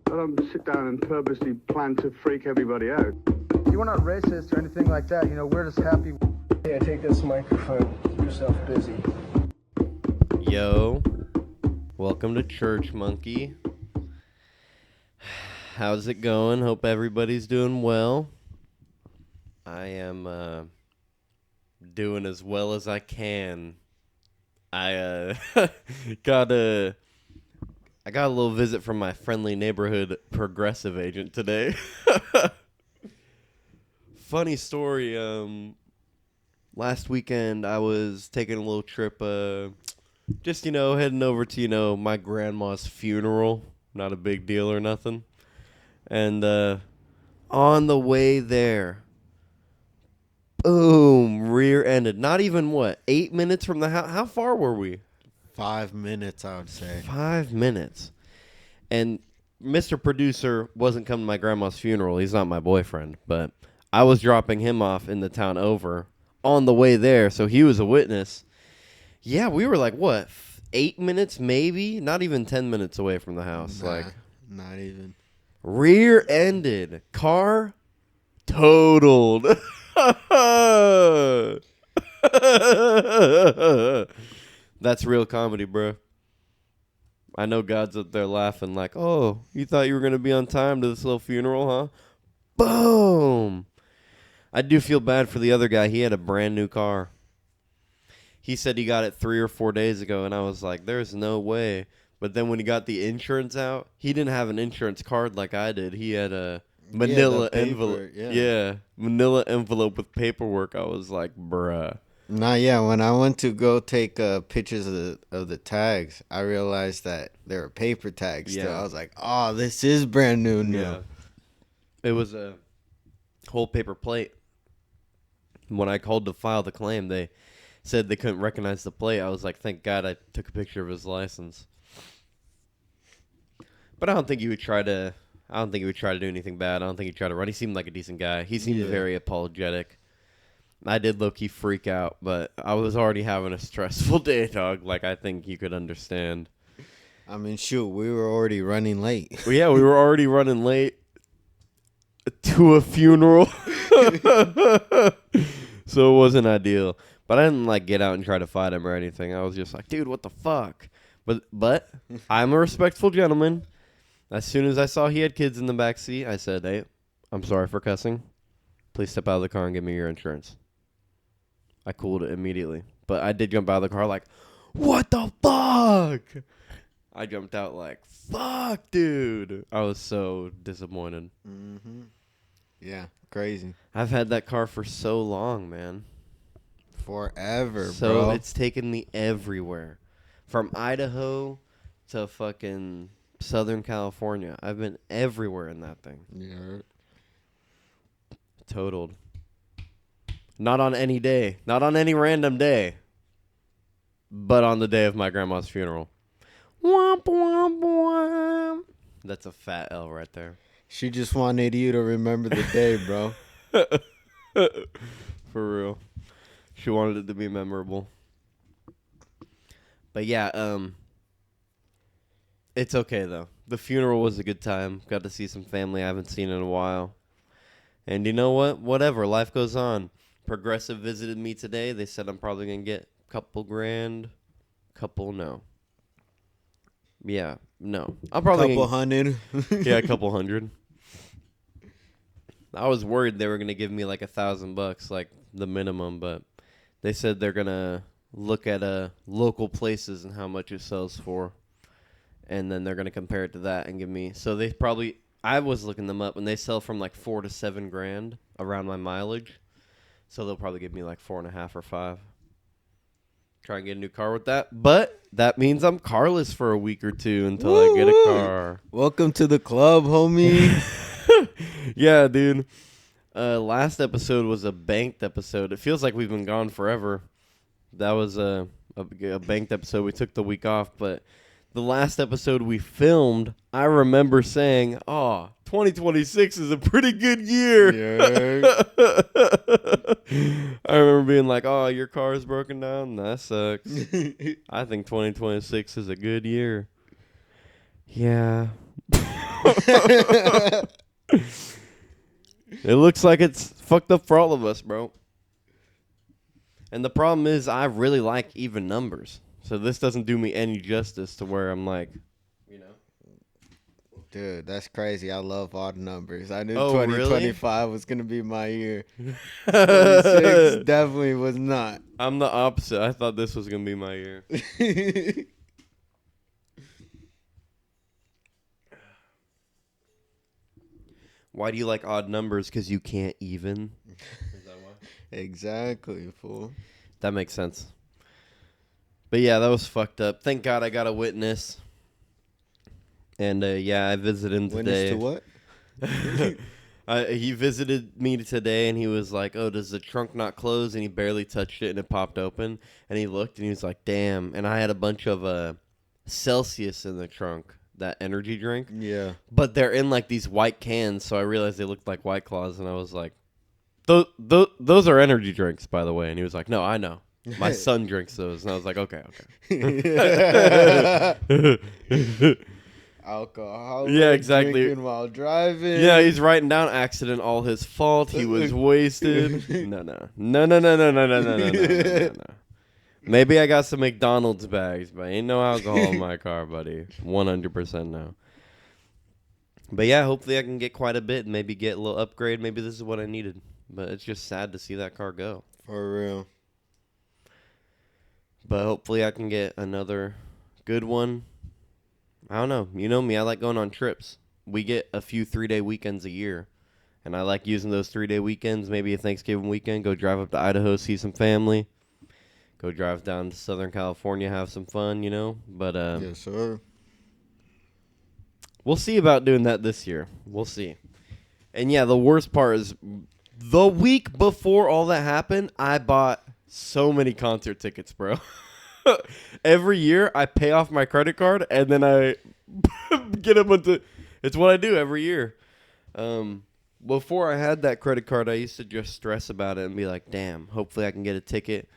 I don't sit down and purposely plan to freak everybody out. We're not racist or anything like that. You know, we're just happy. Yeah, take this microphone. Keep yourself busy. Yo, welcome to ChurchMunky. How's it going? Hope everybody's doing well. I am doing as well as I can. I got a little visit from my friendly neighborhood progressive agent today. Funny story. Last weekend I was taking a little trip. Just heading over to my grandma's funeral. Not a big deal or nothing. And on the way there, boom, rear-ended. Not even 8 minutes from the house. How far were we? 5 minutes, I would say. 5 minutes. And Mr. Producer wasn't coming to my grandma's funeral. He's not my boyfriend. But I was dropping him off in the town over on the way there. So he was a witness. Yeah, we were 8 minutes maybe? Not even 10 minutes away from the house. Not even. Rear-ended. Car totaled. That's real comedy, bro. I know God's up there laughing oh, you thought you were going to be on time to this little funeral, huh? Boom! I do feel bad for the other guy. He had a brand new car. He said he got it 3 or 4 days ago, and I was like, there's no way. But then when he got the insurance out, he didn't have an insurance card like I did. He had a manila envelope. Yeah, manila envelope with paperwork. I was like, bruh. When I went to go take pictures of the tags, I realized that they were paper tags still. I was like, oh, this is brand new. Yeah. It was a whole paper plate. When I called to file the claim, they said they couldn't recognize the plate. I was like, thank God I took a picture of his license. But I don't think he would try to do anything bad. I don't think he'd try to run. He seemed like a decent guy. He seemed very apologetic. I did low-key freak out, but I was already having a stressful day, dog. I think you could understand. I mean, shoot, we were already running late. Well, yeah, we were already running late to a funeral. So it wasn't ideal. But I didn't, get out and try to fight him or anything. I was just like, dude, what the fuck? But I'm a respectful gentleman. As soon as I saw he had kids in the back seat, I said, hey, I'm sorry for cussing. Please step out of the car and give me your insurance. I cooled it immediately. But I did jump out of the car what the fuck? I jumped out fuck, dude. I was so disappointed. Mm-hmm. Yeah, crazy. I've had that car for so long, man. Forever, bro. So it's taken me everywhere. From Idaho to fucking Southern California. I've been everywhere in that thing. Yeah. Totaled. Not on any day. Not on any random day. But on the day of my grandma's funeral. Womp, womp, womp. That's a fat L right there. She just wanted you to remember the day, bro. For real. She wanted it to be memorable. But yeah, it's okay though. The funeral was a good time. Got to see some family I haven't seen in a while. And you know what? Whatever. Life goes on. Progressive visited me today. They said I'm probably going to get a couple grand. No. Yeah, no. I'll probably couple hundred. Yeah, a couple hundred. I was worried they were going to give me $1,000, the minimum, but they said they're going to look at local places and how much it sells for. And then they're going to compare it to that and give me. So they probably, I was looking them up and they sell from $4 to $7 grand around my mileage. So they'll probably give me 4.5 or 5. Try and get a new car with that. But that means I'm carless for a week or two until I get a car. Welcome to the club, homie. Yeah, dude. Last episode was a banked episode. It feels like we've been gone forever. That was a banked episode. We took the week off, but the last episode we filmed, I remember saying, 2026 is a pretty good year. Yeah. I remember being like, your car is broken down? That sucks. I think 2026 is a good year. Yeah, It looks like it's fucked up for all of us, bro. And the problem is I really like even numbers. So this doesn't do me any justice to where I'm like, you know. Dude, that's crazy. I love odd numbers. I knew Oh, 2025 was going to be my year. 26 definitely was not. I'm the opposite. I thought this was going to be my year. Why do you like odd numbers? Because you can't even. Is that why? Exactly, fool. That makes sense. But yeah, that was fucked up. Thank God I got a witness. And yeah, I visited him today. Witness to what? He visited me today, and he was like, "Oh, does the trunk not close?" And he barely touched it, and it popped open. And he looked, and he was like, "Damn!" And I had a bunch of Celsius in the trunk, that energy drink. Yeah. But they're in like these white cans, so I realized they looked like White Claws, and I was like, "Those are energy drinks, by the way." And he was like, "No, I know. My son drinks those." And I was like, "Okay." Alcohol. Yeah, exactly. Drinking while driving. Yeah, he's writing down accident, all his fault. He was wasted. No. Maybe I got some McDonald's bags, but ain't no alcohol in my car, buddy. 100% no. But yeah, hopefully I can get quite a bit and maybe get a little upgrade. Maybe this is what I needed. But it's just sad to see that car go. For real. But hopefully I can get another good one. I don't know. You know me. I like going on trips. We get a few 3-day weekends a year. And I like using those 3-day weekends. Maybe a Thanksgiving weekend. Go drive up to Idaho, see some family. Go drive down to Southern California, have some fun, you know. But yes, sir. We'll see about doing that this year. We'll see. And yeah, the worst part is the week before all that happened, I bought so many concert tickets, bro. Every year, I pay off my credit card, and then I get a bunch of... It's what I do every year. Before I had that credit card, I used to just stress about it and be like, damn, hopefully I can get a ticket.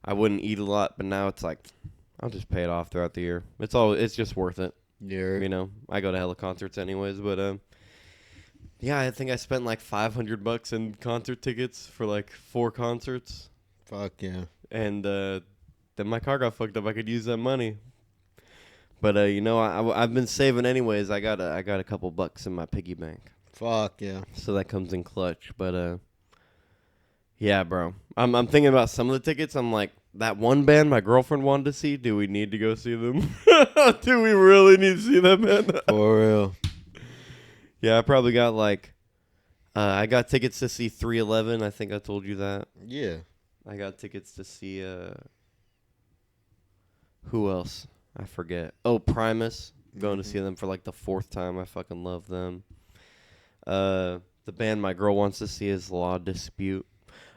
I wouldn't eat a lot, but now it's like, I'll just pay it off throughout the year. It's just worth it. Yeah. You know, I go to hella concerts anyways, but yeah, I think I spent like $500 in concert tickets for like 4 concerts. Fuck yeah. And then my car got fucked up. I could use that money. But you know, I've been saving anyways. I got a couple bucks in my piggy bank. Fuck yeah. So that comes in clutch. But yeah, bro. I'm thinking about some of the tickets. I'm like, that one band my girlfriend wanted to see, do we need to go see them? Do we really need to see that band? For real. Yeah, I probably got like I got tickets to see 311. I think I told you that. Yeah. I got tickets to see who else? I forget. Oh, Primus. Going to see them for like the 4th time. I fucking love them. The band my girl wants to see is Law Dispute.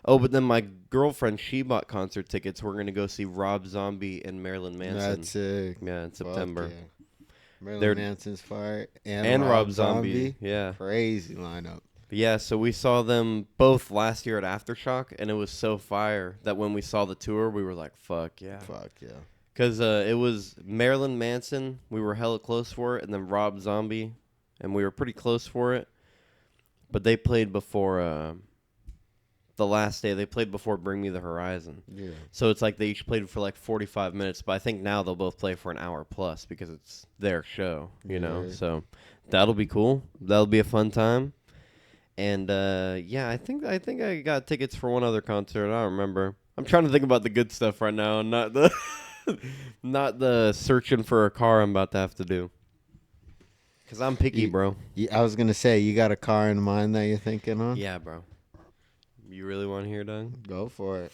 Oh, but then my girlfriend, she bought concert tickets. We're going to go see Rob Zombie and Marilyn Manson. That's sick. Yeah, in September. Yeah. Marilyn Manson's fire. And Rob Zombie. Yeah. Crazy lineup. Yeah, so we saw them both last year at Aftershock, and it was so fire that when we saw the tour, we were like, fuck yeah. Fuck yeah. Because it was Marilyn Manson, we were hella close for it, and then Rob Zombie, and we were pretty close for it. But they played before the last day. They played before Bring Me the Horizon. Yeah. So it's like they each played for like 45 minutes, but I think now they'll both play for an hour plus because it's their show, you know? So that'll be cool. That'll be a fun time. And yeah, I think I got tickets for one other concert. I don't remember. I'm trying to think about the good stuff right now, and not the not the searching for a car I'm about to have to do. Cause I'm picky, bro. I was gonna say, you got a car in mind that you're thinking on? Yeah, bro. You really want to hear, Doug? Go for it.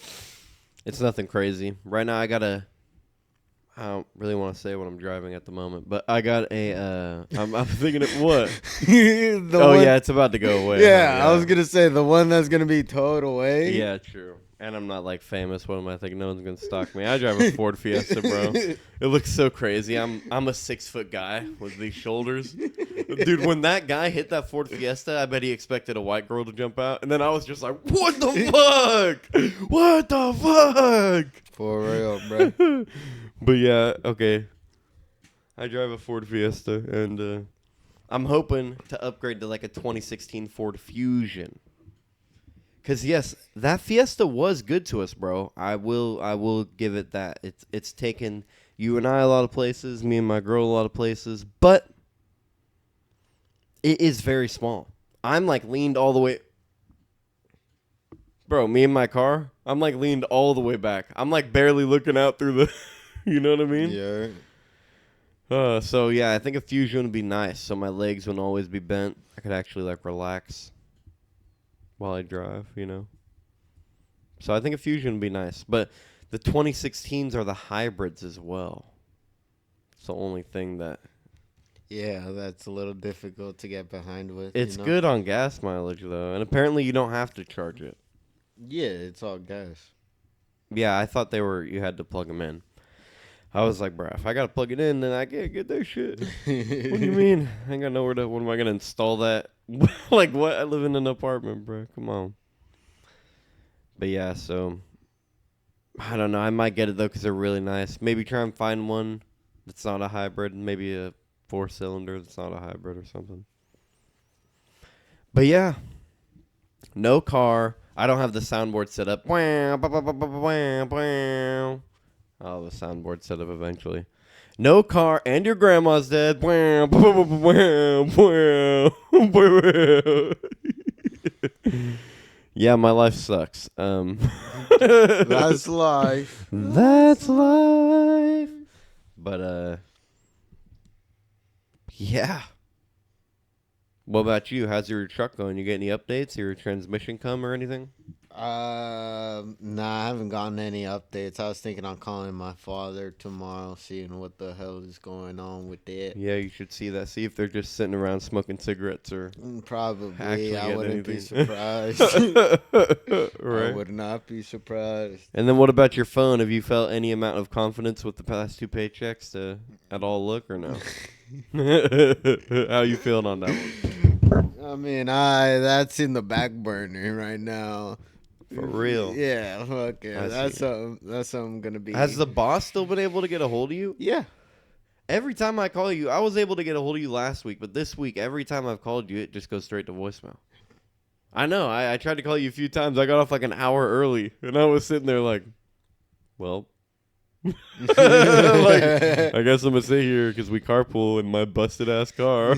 It's nothing crazy. Right now, I don't really want to say what I'm driving at the moment, but I got a. I'm thinking of what? Yeah, it's about to go away. Yeah, I was gonna say the one that's gonna be towed away. Yeah, true. And I'm not like famous. What am I thinking? No one's gonna stalk me. I drive a Ford Fiesta, bro. It looks so crazy. I'm a 6-foot guy with these shoulders, dude. When that guy hit that Ford Fiesta, I bet he expected a white girl to jump out, and then I was just like, "What the fuck? What the fuck?" For real, bro. But yeah, okay. I drive a Ford Fiesta, and I'm hoping to upgrade to like a 2016 Ford Fusion. Cause yes, that Fiesta was good to us, bro. I will give it that. It's taken you and I a lot of places, me and my girl a lot of places, but it is very small. I'm like leaned all the way. Bro, me and my car, I'm like leaned all the way back. I'm like barely looking out through the, you know what I mean? Yeah. So yeah, I think a Fusion would be nice. So my legs wouldn't always be bent. I could actually like relax while I drive, you know. So I think a Fusion would be nice. But the 2016s are the hybrids as well. It's the only thing that... Yeah, that's a little difficult to get behind with. It's good on gas mileage, though. And apparently you don't have to charge it. Yeah, it's all gas. Yeah, I thought you had to plug them in. I was like, bro, if I got to plug it in, then I can't get that shit. What do you mean? I ain't got nowhere to... What am I going to install that? Like, what? I live in an apartment, bro. Come on. But yeah, so... I don't know. I might get it, though, because they're really nice. Maybe try and find one that's not a hybrid. Maybe a 4-cylinder that's not a hybrid or something. But yeah. No car. I don't have the soundboard set up. I'll have a soundboard set up eventually. No car, and your grandma's dead. Yeah, my life sucks. That's life. That's life. But, yeah. What about you? How's your truck going? You get any updates? Your transmission come or anything? Nah, I haven't gotten any updates. I was thinking on calling my father tomorrow, seeing what the hell is going on with it. Yeah, you should see that. See if they're just sitting around smoking cigarettes or... Probably. I wouldn't be surprised. Right. I would not be surprised. And then what about your phone? Have you felt any amount of confidence with the past 2 paychecks to at all look or no? How you feeling on that one? I mean, that's in the back burner right now. For real? Yeah, fuck yeah. That's something gonna be. Has the boss still been able to get a hold of you? Yeah. Every time I call you, I was able to get a hold of you last week, but this week, every time I've called you, it just goes straight to voicemail. I know. I tried to call you a few times. I got off like an hour early, and I was sitting there like, well... like, I guess I'm gonna sit here because we carpool in my busted ass car.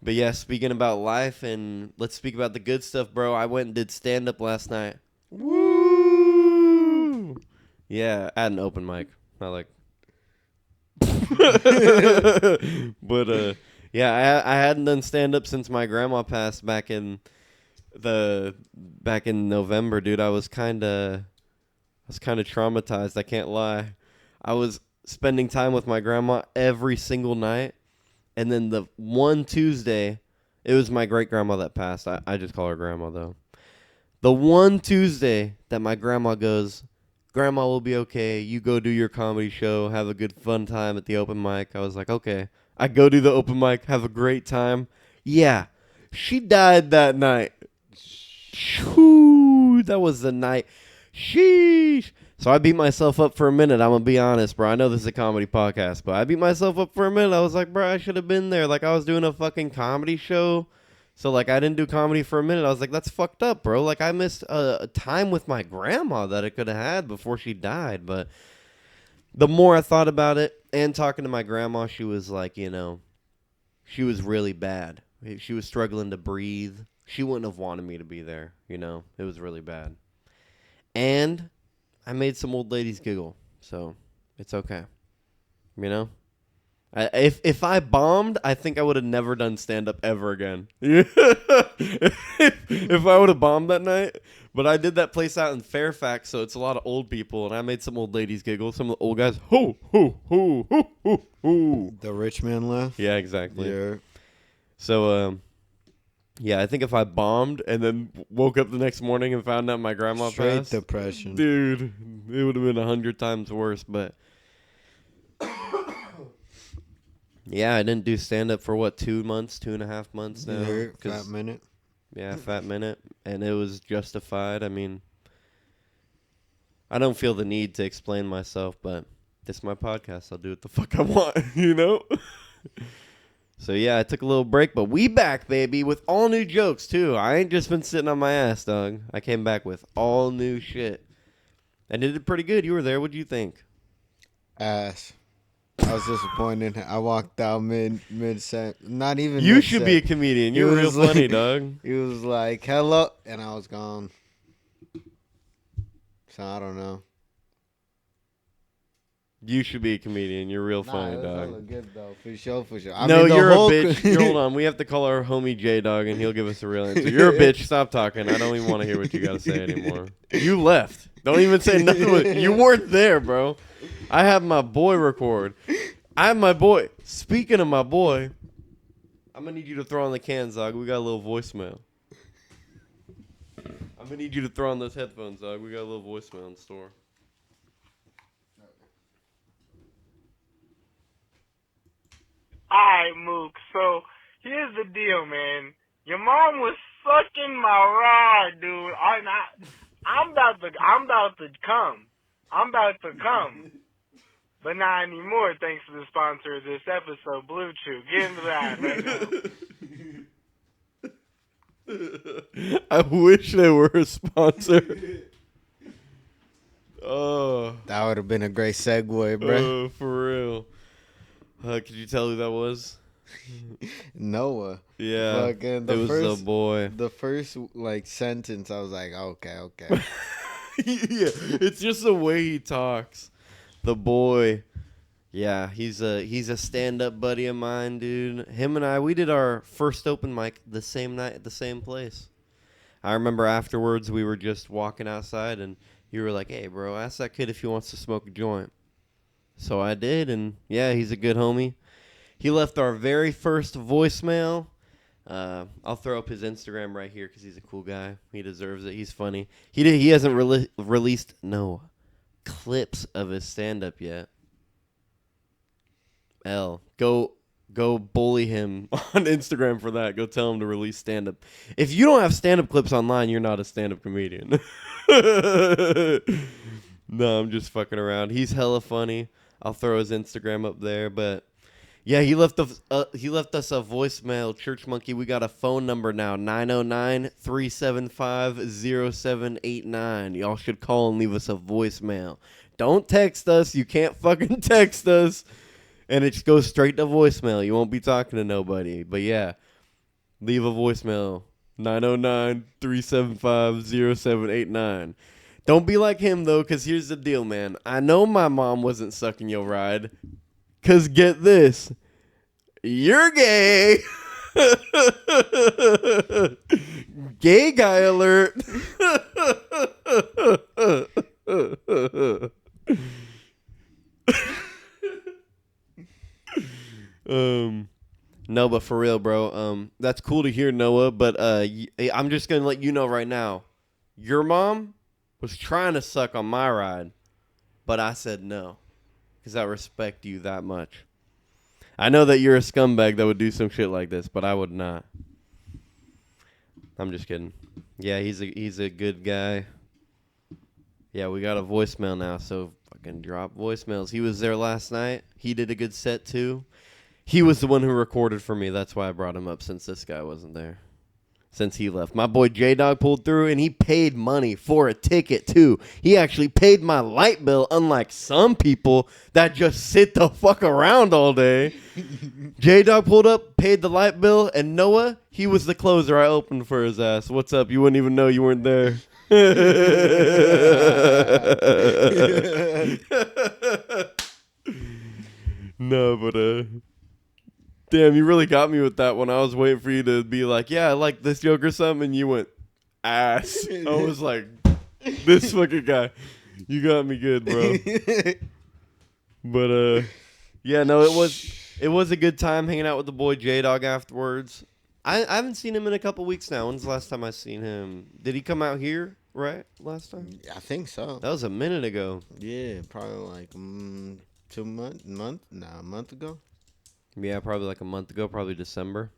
But yeah, speaking about life, and let's speak about the good stuff, bro. I went and did stand up last night. Woo! Yeah, at an open mic. Not like. But yeah, I hadn't done stand up since my grandma passed back in November, dude. I was kind of traumatized, I can't lie. I was spending time with my grandma every single night, and then the one Tuesday, it was my great grandma that passed. I just call her grandma though. The one Tuesday that my grandma goes, "Grandma will be okay. You go do your comedy show, have a good fun time at the open mic." I was like, okay. I go do the open mic, have a great time. Yeah, she died that night. Shoo, that was the night. Sheesh. So I beat myself up for a minute. I'm going to be honest, bro. I know this is a comedy podcast, but I beat myself up for a minute. I was like, bro, I should have been there. Like, I was doing a fucking comedy show. So, like, I didn't do comedy for a minute. I was like, that's fucked up, bro. Like, I missed a time with my grandma that I could have had before she died. But the more I thought about it and talking to my grandma, she was like, you know, she was really bad. She was struggling to breathe. She wouldn't have wanted me to be there, you know. It was really bad. And I made some old ladies giggle, so it's okay. You know? If I bombed, I think I would have never done stand-up ever again. If I would have bombed that night. But I did that place out in Fairfax, so it's a lot of old people, and I made some old ladies giggle. Some of the old guys, hoo, hoo, hoo, hoo, hoo, hoo. The rich man laugh? Yeah, exactly. Yeah. So, yeah, I think if I bombed and then woke up the next morning and found out my grandma Straight passed, depression. dude, it would have been 100 times worse. But yeah, I didn't do stand up for what, 2 months, 2.5 months now. Yeah, fat minute. Yeah, fat minute, and it was justified. I mean, I don't feel the need to explain myself, but this is my podcast. I'll do what the fuck I want, you know? So, yeah, I took a little break, but we back, baby, with all new jokes, too. I ain't just been sitting on my ass, dog. I came back with all new shit. And it did pretty good. You were there. What'd you think? Ass. I was disappointed. I walked out mid-set. Not even You mid-set. should be a comedian. You're real funny, dog. He was like, hello, and I was gone. So, I don't know. You should be a comedian. You're real funny, it was dog. hella good, though. For sure. No, you're a bitch. Hold on. We have to call our homie J-Dog, and he'll give us a real answer. You're a bitch. Stop talking. I don't even want to hear what you got to say anymore. You left. Don't even say nothing. You weren't there, bro. I have my boy record. I have my boy. Speaking of my boy, I'm going to need you to throw on the cans, dog. We got a little voicemail. I'm going to need you to throw on those headphones, dog. We got a little voicemail in store. Alright, Mook, so here's the deal, man. Your mom was sucking my rod, dude. I'm about to come. I'm about to come. But not anymore, thanks to the sponsor of this episode, Blue Chew. Get into that right now. I wish they were a sponsor. Oh. That would have been a great segue, bro. Oh, for real. Could you tell who that was? Noah. Yeah. Fucking it was the boy. The first, sentence, I was like, okay. Yeah, it's just the way he talks. The boy. Yeah, he's a stand-up buddy of mine, dude. Him and I, we did our first open mic the same night at the same place. I remember afterwards we were just walking outside, and you were like, hey, bro, ask that kid if he wants to smoke a joint. So I did, and yeah, he's a good homie. He left our very first voicemail. I'll throw up his Instagram right here because he's a cool guy. He deserves it. He's funny. He hasn't released no clips of his stand-up yet. Go bully him on Instagram for that. Go tell him to release stand-up. If you don't have stand-up clips online, you're not a stand-up comedian. No, I'm just fucking around. He's hella funny. I'll throw his Instagram up there, but yeah, he left us a voicemail. ChurchMunky, we got a phone number now, 909-375-0789. Y'all should call and leave us a voicemail. Don't text us. You can't fucking text us. And it just goes straight to voicemail. You won't be talking to nobody. But yeah, leave a voicemail, 909-375-0789. Don't be like him, though, because here's the deal, man. I know my mom wasn't sucking your ride, because get this. You're gay. Gay guy alert. No, but for real, bro. That's cool to hear, Noah, but I'm just going to let you know right now. Your mom was trying to suck on my ride, but I said no because I respect you that much. I know that you're a scumbag that would do some shit like this, but I would not. I'm just kidding. Yeah, he's a good guy. Yeah, we got a voicemail now, so fucking drop voicemails. He was there last night. He did a good set too. He was the one who recorded for me. That's why I brought him up since this guy wasn't there. Since he left. My boy J-Dog pulled through, and he paid money for a ticket, too. He actually paid my light bill, unlike some people that just sit the fuck around all day. J-Dog pulled up, paid the light bill, and Noah, he was the closer I opened for his ass. What's up? You wouldn't even know you weren't there. No, but damn, you really got me with that one. I was waiting for you to be like, yeah, I like this joke or something, and you went, ass. I was like, this fucking guy. You got me good, bro. But, yeah, no, it was a good time hanging out with the boy J-Dog afterwards. I haven't seen him in a couple weeks now. When's the last time I seen him? Did he come out here, right, last time? I think so. That was a minute ago. Yeah, probably like 2 months, a month ago. Yeah, probably like a month ago, probably December.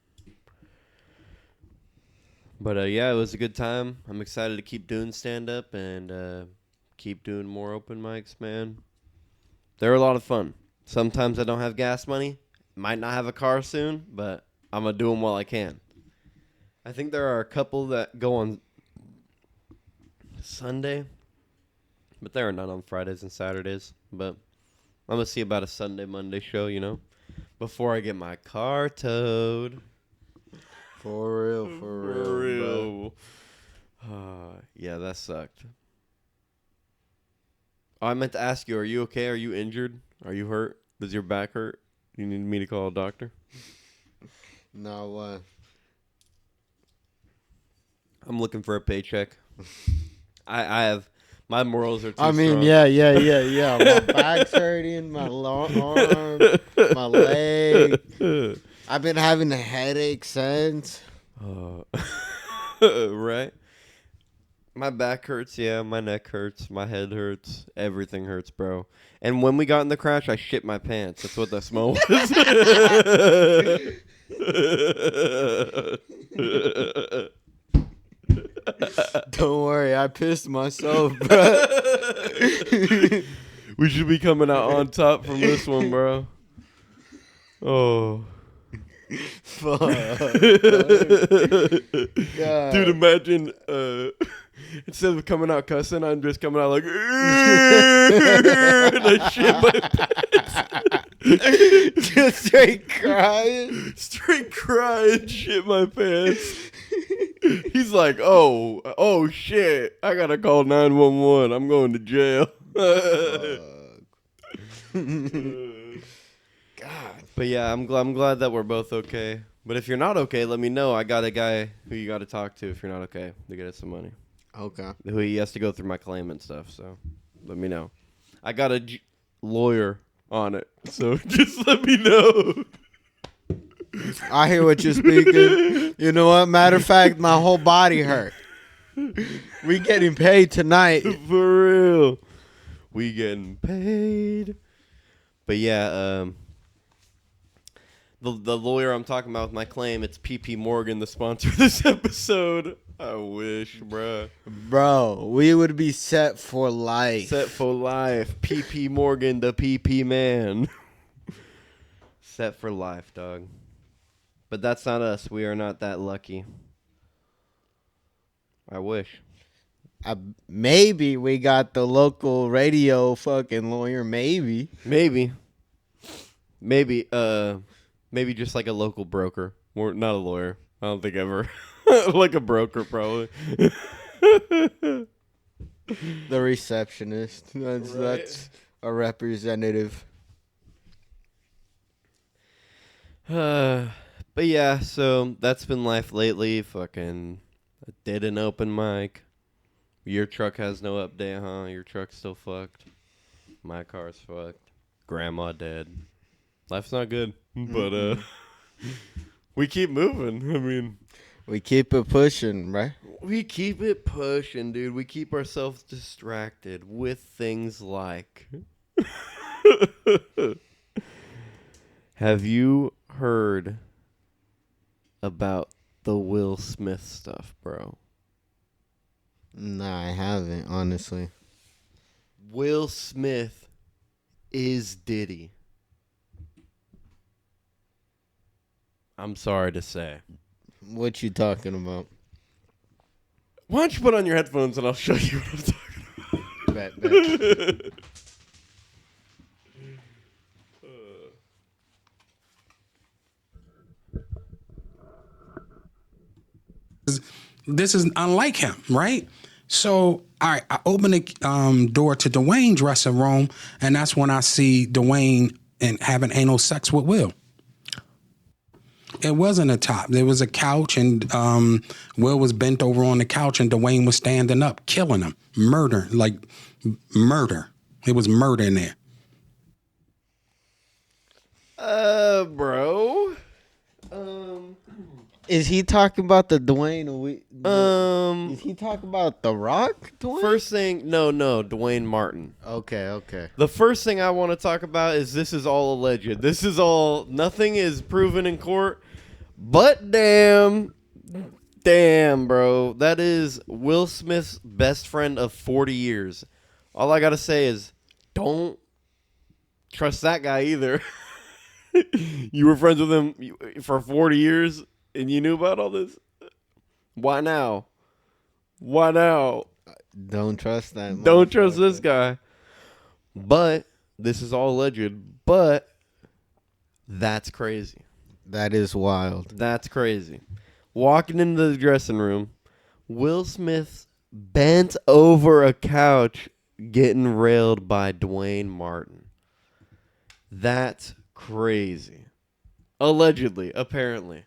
But, yeah, it was a good time. I'm excited to keep doing stand-up and keep doing more open mics, man. They're a lot of fun. Sometimes I don't have gas money. Might not have a car soon, but I'm going to do them while I can. I think there are a couple that go on Sunday, but there are none on Fridays and Saturdays. But I'm going to see about a Sunday, Monday show, you know, before I get my car towed. For real. Yeah, that sucked. Oh, I meant to ask you, are you okay? Are you injured? Are you hurt? Does your back hurt? You need me to call a doctor? No, I'm looking for a paycheck. I have, my morals are too I mean, strong. yeah. My back's hurting, my long arm, my leg. I've been having a headache since. Right? My back hurts, yeah. My neck hurts. My head hurts. Everything hurts, bro. And when we got in the crash, I shit my pants. That's what that smell was. Don't worry, I pissed myself, bro. We should be coming out on top from this one, bro. Oh. Fuck. Dude, imagine instead of coming out cussing, I'm just coming out like and I shit my pants. Just straight crying. Straight crying, shit my pants. He's like, oh shit, I gotta call 911. I'm going to jail. God. But yeah, I'm glad that we're both okay. But if you're not okay, let me know. I got a guy who you got to talk to if you're not okay to get us some money. Okay. Who he has to go through my claim and stuff. So let me know. I got a lawyer on it. So just let me know. I hear what you're speaking. You know what? Matter of fact, my whole body hurt. We getting paid tonight. For real. We getting paid. But yeah, the lawyer I'm talking about with my claim, it's PP Morgan, the sponsor of this episode. I wish, bruh. Bro, we would be set for life. Set for life. PP Morgan, the PP man. Set for life, dog. But that's not us. We are not that lucky. I wish. Maybe we got the local radio fucking lawyer. Maybe. Maybe just like a local broker. Or not a lawyer. I don't think ever. Like a broker, probably. The receptionist. That's a representative. But yeah, so that's been life lately. Fucking did an open mic. Your truck has no update, huh? Your truck's still fucked. My car's fucked. Grandma dead. Life's not good, but we keep moving. I mean, we keep it pushing, right? we keep it pushing, dude. We keep ourselves distracted with things like. Have you heard about the Will Smith stuff, bro? Nah, I haven't, honestly. Will Smith is Diddy. I'm sorry to say. What you talking about? Why don't you put on your headphones and I'll show you what I'm talking about. Bet. This is unlike him, right? So, all right, I open the door to Dwayne's dressing room, and that's when I see Dwayne and having anal sex with Will. It wasn't a top. There was a couch, and Will was bent over on the couch, and Dwayne was standing up, killing him, murder. It was murder in there. Bro. Is he talking about the Dwayne? Is he talking about The Rock? Dwayne? First thing, no, Dwayne Martin. Okay. The first thing I want to talk about is this is all alleged. This is all, nothing is proven in court. But damn, bro. That is Will Smith's best friend of 40 years. All I gotta say is, don't trust that guy either. You were friends with him for 40 years, and you knew about all this. Why now? Why now? Don't trust that. Don't trust this guy. But this is all alleged. But that's crazy. That is wild. That's crazy. Walking into the dressing room, Will Smith bent over a couch getting railed by Dwayne Martin. That's crazy. Allegedly, apparently.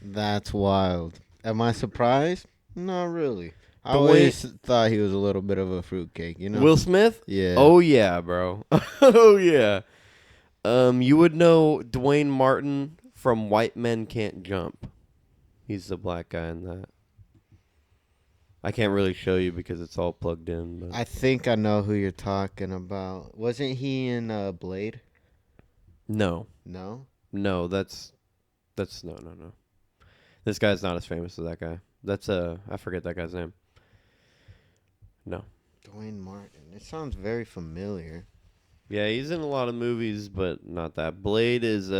That's wild. Am I surprised? Not really. I always thought he was a little bit of a fruitcake, you know? Will Smith? Yeah. Oh, yeah, bro. Oh, yeah. You would know Dwayne Martin from White Men Can't Jump. He's the black guy in that. I can't really show you because it's all plugged in. But. I think I know who you're talking about. Wasn't he in Blade? No. No? No, that's no. This guy's not as famous as that guy. That's I forget that guy's name. No. Dwayne Martin. It sounds very familiar. Yeah, he's in a lot of movies, but not that. Blade is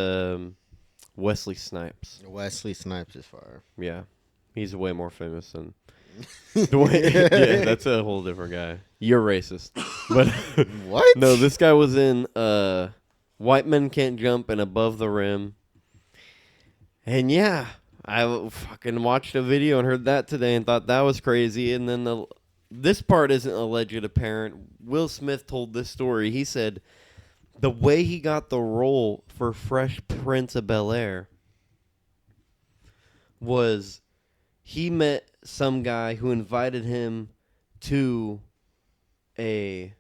Wesley Snipes. Wesley Snipes is fire. Yeah. He's way more famous than Dwayne. Yeah, that's a whole different guy. You're racist. But what? No, this guy was in White Men Can't Jump and Above the Rim. And yeah, I fucking watched a video and heard that today and thought that was crazy. And then this part isn't alleged apparent. Will Smith told this story. He said the way he got the role for Fresh Prince of Bel-Air was he met some guy who invited him to a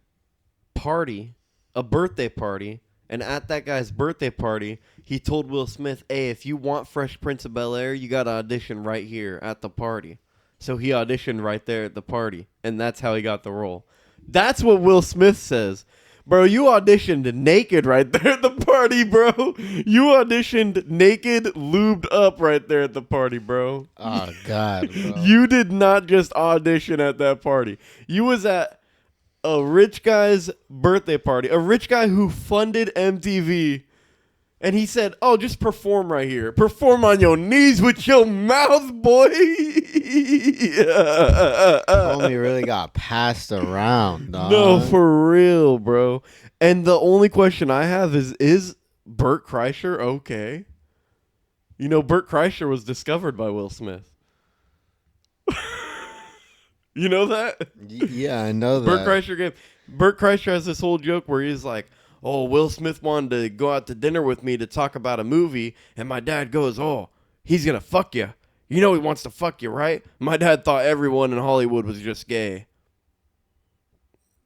party, a birthday party. And at that guy's birthday party, he told Will Smith, hey, if you want Fresh Prince of Bel-Air, you got to audition right here at the party. So he auditioned right there at the party. And that's how he got the role. That's what Will Smith says. Bro, you auditioned naked right there at the party, bro. You auditioned naked, lubed up right there at the party, bro. Oh, God, bro. You did not just audition at that party. You was at a rich guy's birthday party, a rich guy who funded MTV, and he said, oh, just perform right here. Perform on your knees with your mouth, boy. Homie really got passed around, dog. No, for real, bro. And the only question I have is Bert Kreischer okay? You know, Bert Kreischer was discovered by Will Smith. You know that? Yeah, I know that. Bert Kreischer has this whole joke where he's like, oh, Will Smith wanted to go out to dinner with me to talk about a movie, and my dad goes, oh, he's going to fuck you. You know he wants to fuck you, right? My dad thought everyone in Hollywood was just gay.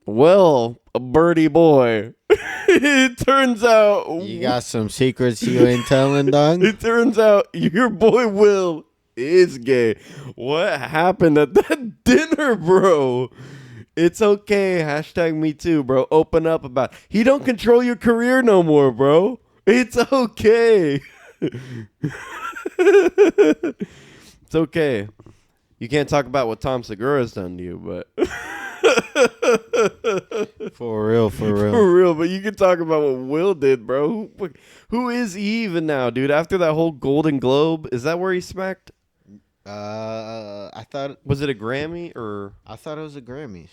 Well, a birdie boy. It turns out... You got some secrets you ain't telling, dog? It turns out your boy Will is gay. What happened at that dinner, bro? It's okay. Hashtag me too, bro. Open up about it. He don't control your career no more, bro. It's okay. It's okay. You can't talk about what Tom Segura's done to you, but... For real. For real, but you can talk about what Will did, bro. Who is he even now, dude? After that whole Golden Globe, is that where he smacked? I thought... Was it a Grammy or... I thought it was the Grammys.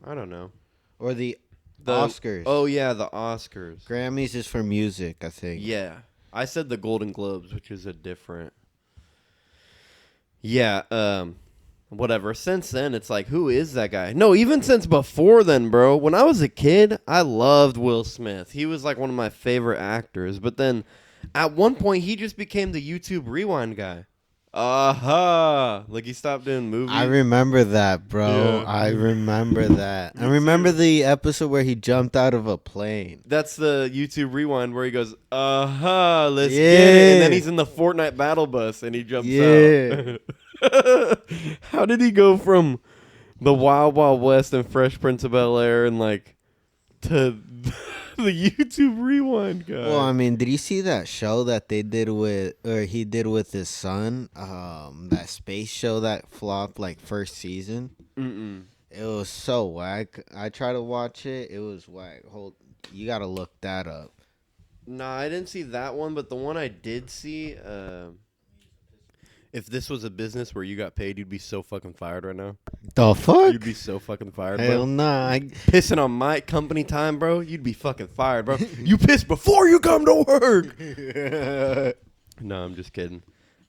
I don't know. Or the Oscars. Oh, yeah, the Oscars. Grammys is for music, I think. Yeah. I said the Golden Globes, which is a different... Yeah, whatever. Since then, it's like, who is that guy? No, even since before then, bro. When I was a kid, I loved Will Smith. He was like one of my favorite actors. But then at one point, he just became the YouTube Rewind guy. Like he stopped doing movies. I remember that, bro. Yeah. I remember that. I remember the episode where he jumped out of a plane. That's the YouTube Rewind where he goes, let's get it. And then he's in the Fortnite battle bus and he jumps out. How did he go from the Wild Wild West and Fresh Prince of Bel-Air and like to the YouTube Rewind guy? Well, I mean, did you see that show that they did with, or he did with his son? That space show that flopped like first season. Mm-mm. It was so whack. I tried to watch it. It was whack. You gotta look that up. Nah, I didn't see that one, but the one I did see, if this was a business where you got paid, you'd be so fucking fired right now. The fuck? You'd be so fucking fired, Hell bro. nah. Pissing on my company time, bro, you'd be fucking fired, bro. You piss before you come to work. No, I'm just kidding.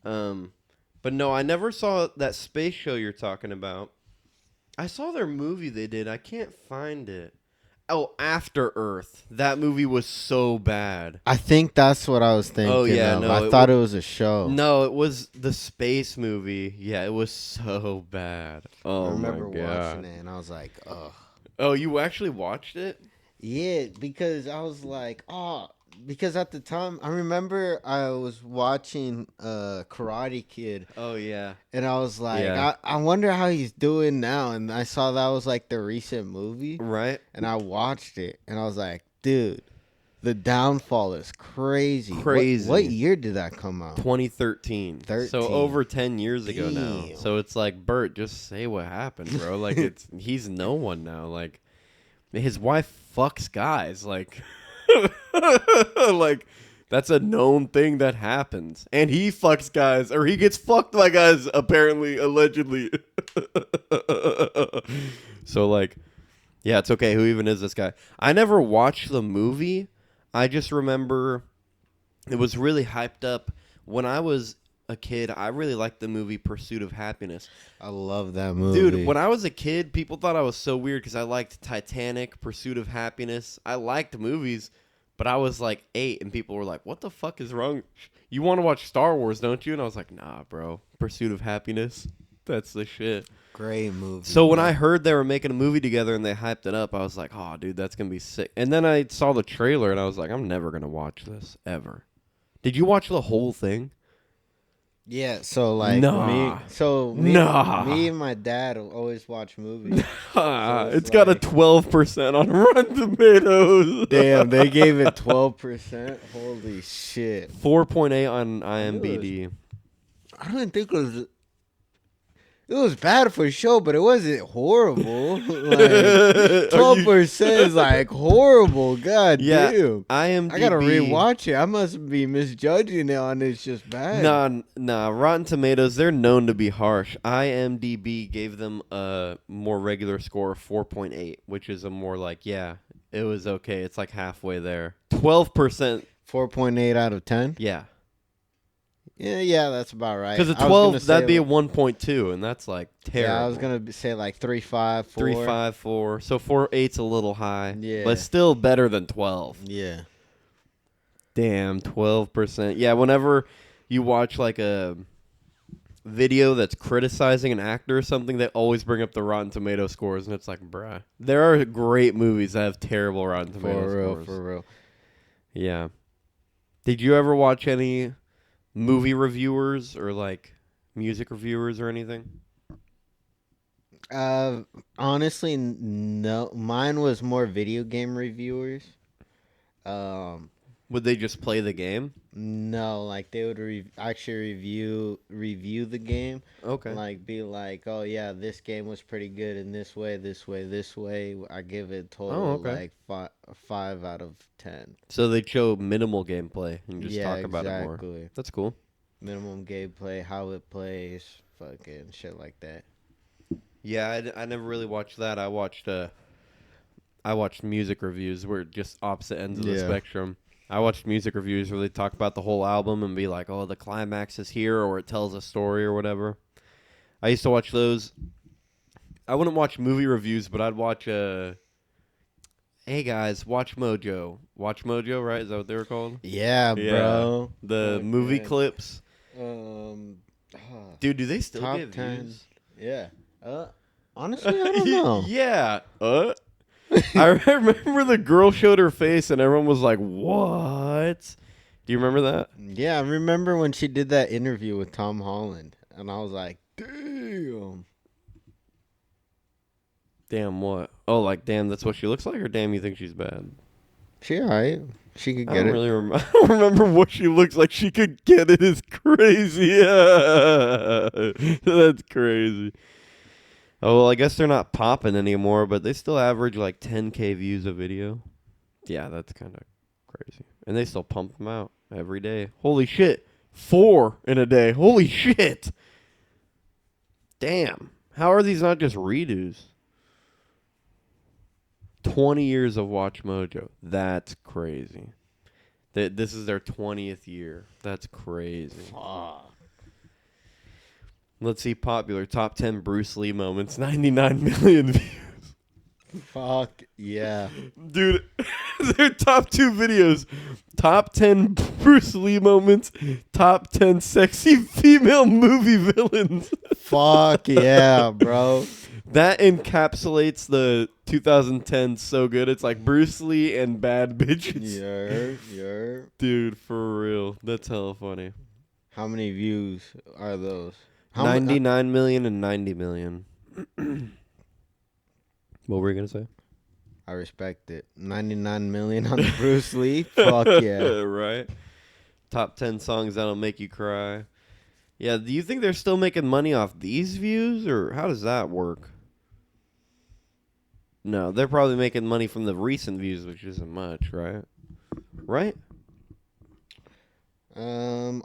But no, I never saw that space show you're talking about. I saw their movie they did. I can't find it. Oh, After Earth. That movie was so bad. I think that's what I was thinking. Oh, yeah, of. no, I thought it was a show. No, it was the space movie. Yeah, it was so bad. Oh, I remember my God. watching it and I was like, ugh. Oh, you actually watched it? Yeah, because I was like, because at the time, I remember I was watching Karate Kid. Oh, yeah. And I was like, Yeah. I wonder how he's doing now. And I saw that was like the recent movie. Right? And I watched it. And I was like, dude, the downfall is crazy. Crazy. What year did that come out? 2013. 13. So over 10 years ago now. Damn. So it's like, Bert, just say what happened, bro. Like, he's no one now. Like, his wife fucks guys. Like, like, that's a known thing that happens. And he fucks guys, or he gets fucked by guys, apparently, allegedly. So, like, yeah, it's okay. Who even is this guy? I never watched the movie. I just remember it was really hyped up. When I was a kid, I really liked the movie Pursuit of Happiness. I love that movie. Dude, when I was a kid, people thought I was so weird because I liked Titanic, Pursuit of Happiness. I liked movies, but I was like 8, and people were like, what the fuck is wrong? You want to watch Star Wars, don't you? And I was like, nah, bro. Pursuit of Happiness. That's the shit. Great movie. So when I heard they were making a movie together and they hyped it up, I was like, oh, dude, that's going to be sick. And then I saw the trailer, and I was like, I'm never going to watch this, ever. Did you watch the whole thing? Yeah, so like Nah. me and my dad will always watch movies. It's got a 12% on Rotten Tomatoes. Damn, they gave it 12%. Holy shit! 4.8 on IMDb. I don't think it was bad for sure, but it wasn't horrible. Like 12% is like horrible. God Yeah, damn. IMDb. I gotta rewatch it. I must be misjudging it on it's just bad. Nah. Rotten Tomatoes, they're known to be harsh. IMDb gave them a more regular score of 4.8, which is a more like, yeah, it was okay. It's like halfway there. 12%. 4.8 out of 10. Yeah. Yeah, that's about right. Because a I was gonna 12, say, that'd be a like, 1.2, and that's like terrible. Yeah, I was gonna say like 3.5, 4. 3.5, 4. So 4.8's a little high. Yeah. But still better than 12. Yeah. Damn, 12%. Yeah, whenever you watch like a video that's criticizing an actor or something, they always bring up the Rotten Tomato scores, and it's like, bruh. There are great movies that have terrible Rotten Tomato scores. For real. Yeah. Did you ever watch any movie reviewers or like music reviewers or anything? Honestly, no. Mine was more video game reviewers. Would they just play the game? No, like they would actually review the game. Okay. Like be like, oh yeah, this game was pretty good in this way. I give it total like 5 out of 10. So they show minimal gameplay and just talk about it more. Exactly. That's cool. Minimum gameplay, how it plays, fucking shit like that. Yeah, I never really watched that. I watched music reviews where just opposite ends of the spectrum. I watched music reviews where they talk about the whole album and be like, oh, the climax is here, or it tells a story or whatever. I used to watch those. I wouldn't watch movie reviews, but I'd watch, hey guys, Watch Mojo. Watch Mojo, right? Is that what they were called? Yeah, bro. The movie clips. Dude, do they still top get 10. views? Yeah. Honestly, I don't know. Yeah. I remember the girl showed her face and everyone was like, what? Do you remember that? Yeah, I remember when she did that interview with Tom Holland, and I was like, damn. Damn what? Oh, like, damn, that's what she looks like? Or damn, you think she's bad? She all right. She could I get don't it. really remember. I don't remember what she looks like. She could get it is crazy. That's crazy. Oh, well, I guess they're not popping anymore, but they still average like 10K views a video. Yeah, that's kind of crazy. And they still pump them out every day. Holy shit. 4 in a day. Holy shit. Damn. How are these not just redos? 20 years of Watch Mojo. That's crazy. This is their 20th year. That's crazy. Fuck. Let's see popular top 10 Bruce Lee moments. 99 million views. Fuck yeah. Dude, their top 2 videos. Top 10 Bruce Lee moments. Top 10 sexy female movie villains. Fuck yeah, bro. That encapsulates the 2010 so good. It's like Bruce Lee and bad bitches. Yeah. Dude, for real. That's hella funny. How many views are those? 99 million and 90 million. What were you going to say? I respect it. 99 million on the Bruce Lee. Fuck yeah. Right? Top 10 songs that'll make you cry. Yeah, do you think they're still making money off these views, or how does that work? No, they're probably making money from the recent views, which isn't much, right? Right?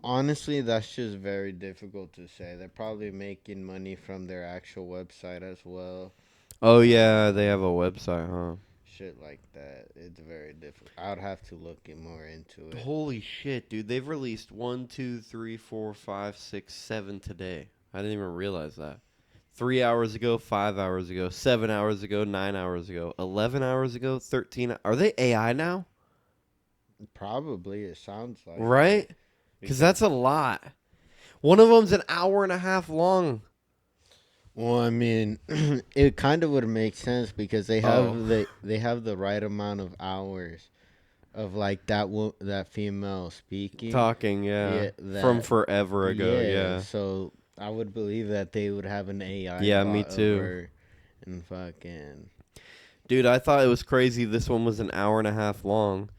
Honestly, that's just very difficult to say. They're probably making money from their actual website as well. Oh, yeah, they have a website, huh? Shit like that. It's very difficult. I would have to look more into it. Holy shit, dude. They've released 1, 2, 3, 4, 5, 6, 7 today. I didn't even realize that. 3 hours ago, 5 hours ago, 7 hours ago, 9 hours ago, 11 hours ago, 13. Are they AI now? Probably. It sounds like. Right? Because that's a lot. One of them's an hour and a half long. Well, I mean, it kind of would make sense because they have they have the right amount of hours of like that female speaking. Talking, yeah. From forever ago, yeah. So I would believe that they would have an AI. Yeah, bot me of too. her and fucking. Dude, I thought it was crazy this one was an hour and a half long.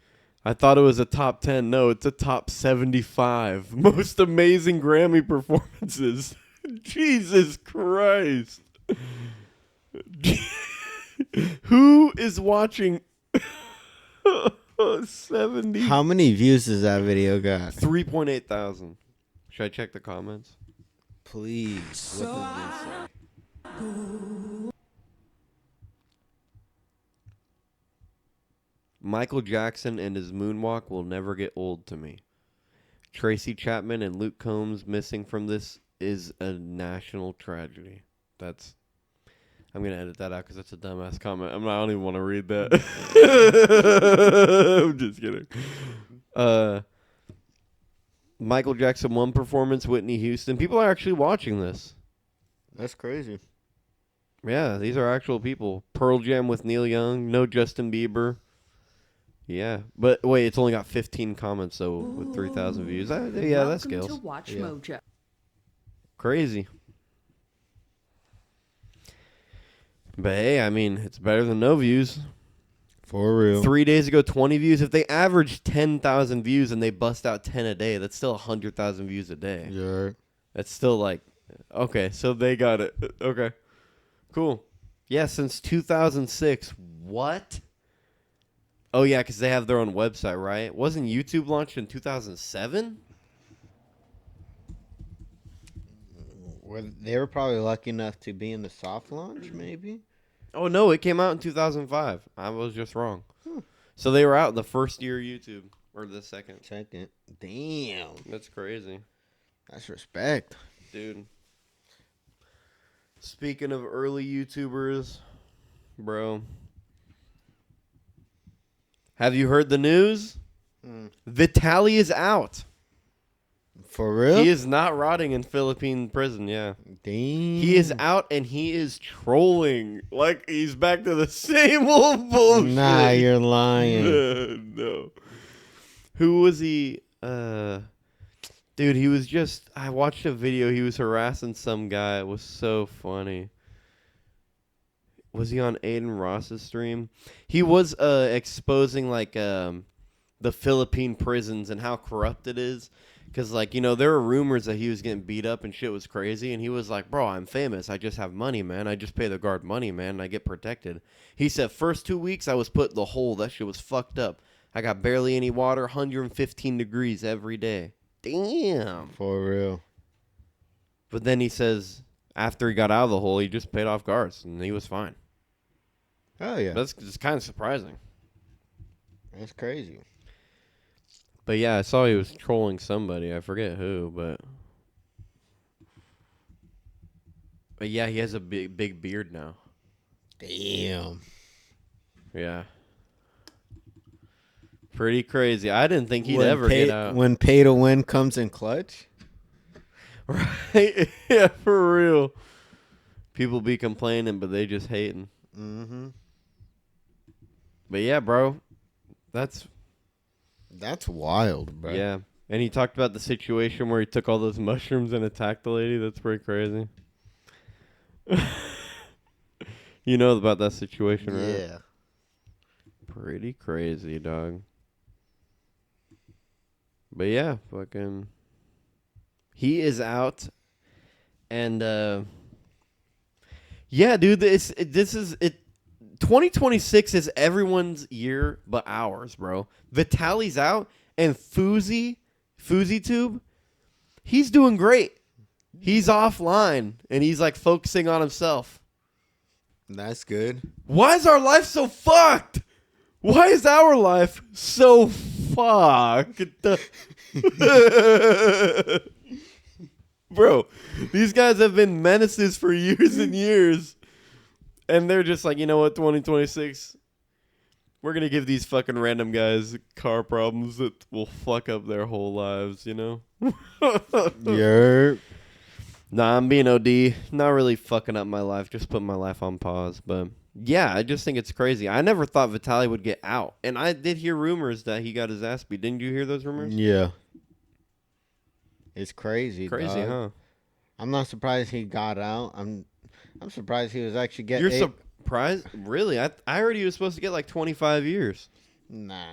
I thought it was a top 10. No, it's a top 75. Most amazing Grammy performances. Jesus Christ. Who is watching 70? How many views does that video got? 3.8 thousand. Should I check the comments? Please. What does this say? Michael Jackson and his moonwalk will never get old to me. Tracy Chapman and Luke Combs missing from this is a national tragedy. I'm going to edit that out because that's a dumbass comment. I don't even want to read that. I'm just kidding. Michael Jackson 1 performance, Whitney Houston. People are actually watching this. That's crazy. Yeah, these are actual people. Pearl Jam with Neil Young. No Justin Bieber. Yeah, but wait, it's only got 15 comments though with 3,000 views. Yeah, that scales. Welcome to Watch Mojo. Crazy. But hey, I mean, it's better than no views. For real. 3 days ago, 20 views. If they average 10,000 views and they bust out 10 a day, that's still 100,000 views a day. Yeah. That's still like, okay, so they got it. Okay, cool. Yeah, since 2006. What? Oh, yeah, because they have their own website, right? Wasn't YouTube launched in 2007? They were probably lucky enough to be in the soft launch, maybe? Oh, no, it came out in 2005. I was just wrong. So they were out the first year of YouTube, or the second. Second. Damn. That's crazy. That's respect. Dude. Speaking of early YouTubers, bro. Have you heard the news? Vitaly is out. For real? He is not rotting in Philippine prison, yeah. Damn. He is out and he is trolling. Like, he's back to the same old bullshit. Nah, you're lying. No. Who was he? Dude, he was just... I watched a video. He was harassing some guy. It was so funny. Was he on Aiden Ross's stream? He was exposing, like, the Philippine prisons and how corrupt it is. Because, like, you know, there were rumors that he was getting beat up and shit was crazy. And he was like, bro, I'm famous. I just have money, man. I just pay the guard money, man. And I get protected. He said, first 2 weeks, I was put in the hole. That shit was fucked up. I got barely any water, 115 degrees every day. Damn. For real. But then he says, after he got out of the hole, he just paid off guards. And he was fine. Oh, yeah. That's just kind of surprising. That's crazy. But yeah, I saw he was trolling somebody. I forget who, but yeah, he has a big beard now. Damn. Yeah. Pretty crazy. I didn't think he'd ever get out. When pay to win comes in clutch. Right? Yeah, for real. People be complaining, but they just hating. Mm-hmm. But yeah, bro. That's wild, bro. Yeah. And he talked about the situation where he took all those mushrooms and attacked the lady. That's pretty crazy. You know about that situation, right? Yeah. Pretty crazy, dog. But yeah, fucking he is out. And yeah, dude, this is it. 2026 is everyone's year but ours, bro. Vitali's out, and Fousey Tube, he's doing great. He's offline, and he's like focusing on himself. That's good. Why is our life so fucked? Why is our life so fucked? Bro, these guys have been menaces for years and years. And they're just like, you know what, 2026, we're going to give these fucking random guys car problems that will fuck up their whole lives, you know? Yerp. Nah, I'm being OD. Not really fucking up my life, just putting my life on pause. But yeah, I just think it's crazy. I never thought Vitali would get out. And I did hear rumors that he got his ass beat. Didn't you hear those rumors? Yeah. It's crazy, Crazy, dog. huh? I'm not surprised he got out. I'm surprised he was actually getting. You're surprised? Really? I heard he was supposed to get like 25 years. Nah.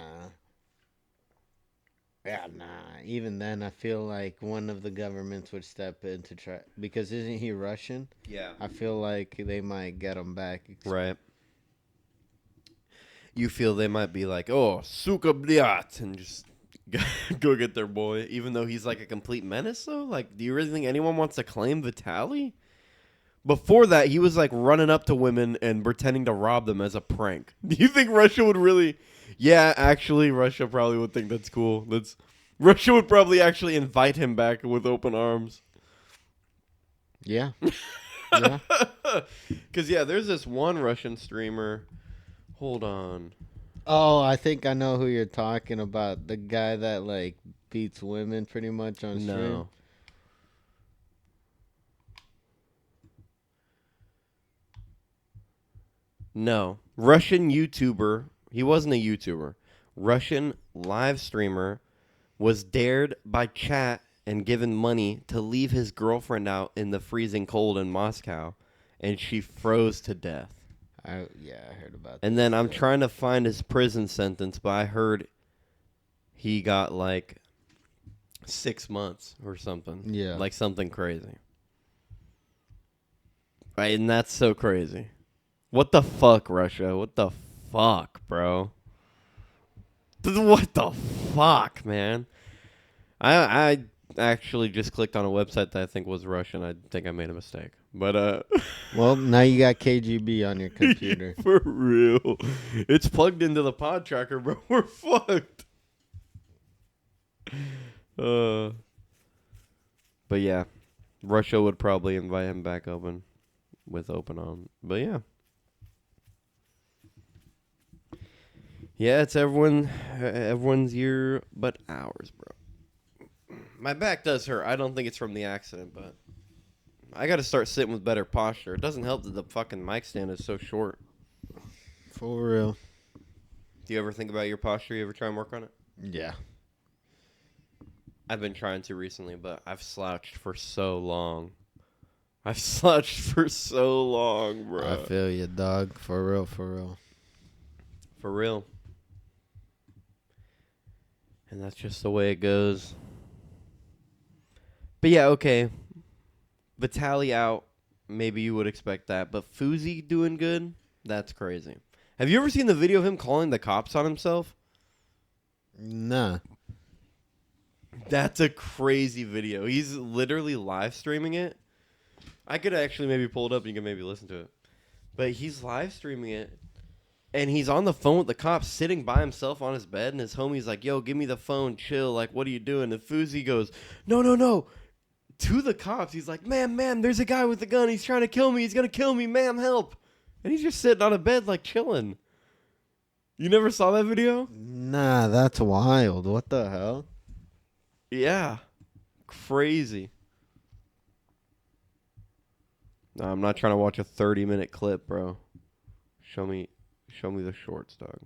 Yeah, nah. Even then, I feel like one of the governments would step in to try. Because isn't he Russian? Yeah. I feel like they might get him back. Right. You feel they might be like, oh, suka bliat, and just go get their boy, even though he's like a complete menace, though? Like, do you really think anyone wants to claim Vitali? Before that, he was like running up to women and pretending to rob them as a prank. Do you think Russia would really? Yeah, actually, Russia probably would think that's cool. Russia would probably actually invite him back with open arms. Yeah. Yeah. Because, yeah, there's this one Russian streamer. Hold on. Oh, I think I know who you're talking about. The guy that, like, beats women pretty much on stream. No. No. Russian YouTuber. He wasn't a YouTuber. Russian live streamer was dared by chat and given money to leave his girlfriend out in the freezing cold in Moscow, and she froze to death. I heard about that. And then I'm trying to find his prison sentence, but I heard he got like 6 months or something. Yeah. Like something crazy. Right, and that's so crazy. What the fuck, Russia? What the fuck, bro? What the fuck, man? I actually just clicked on a website that I think was Russian. I think I made a mistake. But Well, now you got KGB on your computer. For real. It's plugged into the pod tracker, bro. We're fucked. But yeah, Russia would probably invite him back with open arms. But yeah. Yeah, it's everyone's year but ours, bro. My back does hurt. I don't think it's from the accident, but I got to start sitting with better posture. It doesn't help that the fucking mic stand is so short. For real. Do you ever think about your posture? You ever try and work on it? Yeah. I've been trying to recently, but I've slouched for so long. Bro. I feel you, dog. For real. For real. And that's just the way it goes. But yeah, okay. Vitaly out. Maybe you would expect that. But Fuzi doing good? That's crazy. Have you ever seen the video of him calling the cops on himself? Nah. That's a crazy video. He's literally live streaming it. I could actually maybe pull it up and you can maybe listen to it. But he's live streaming it. And he's on the phone with the cops sitting by himself on his bed. And his homie's like, yo, give me the phone. Chill. Like, what are you doing? And Fuzi goes, no. To the cops. He's like, ma'am, there's a guy with a gun. He's trying to kill me. He's going to kill me. Ma'am, help. And he's just sitting on a bed like chilling. You never saw that video? Nah, that's wild. What the hell? Yeah. Crazy. No, I'm not trying to watch a 30-minute clip, bro. Show me the shorts, dog.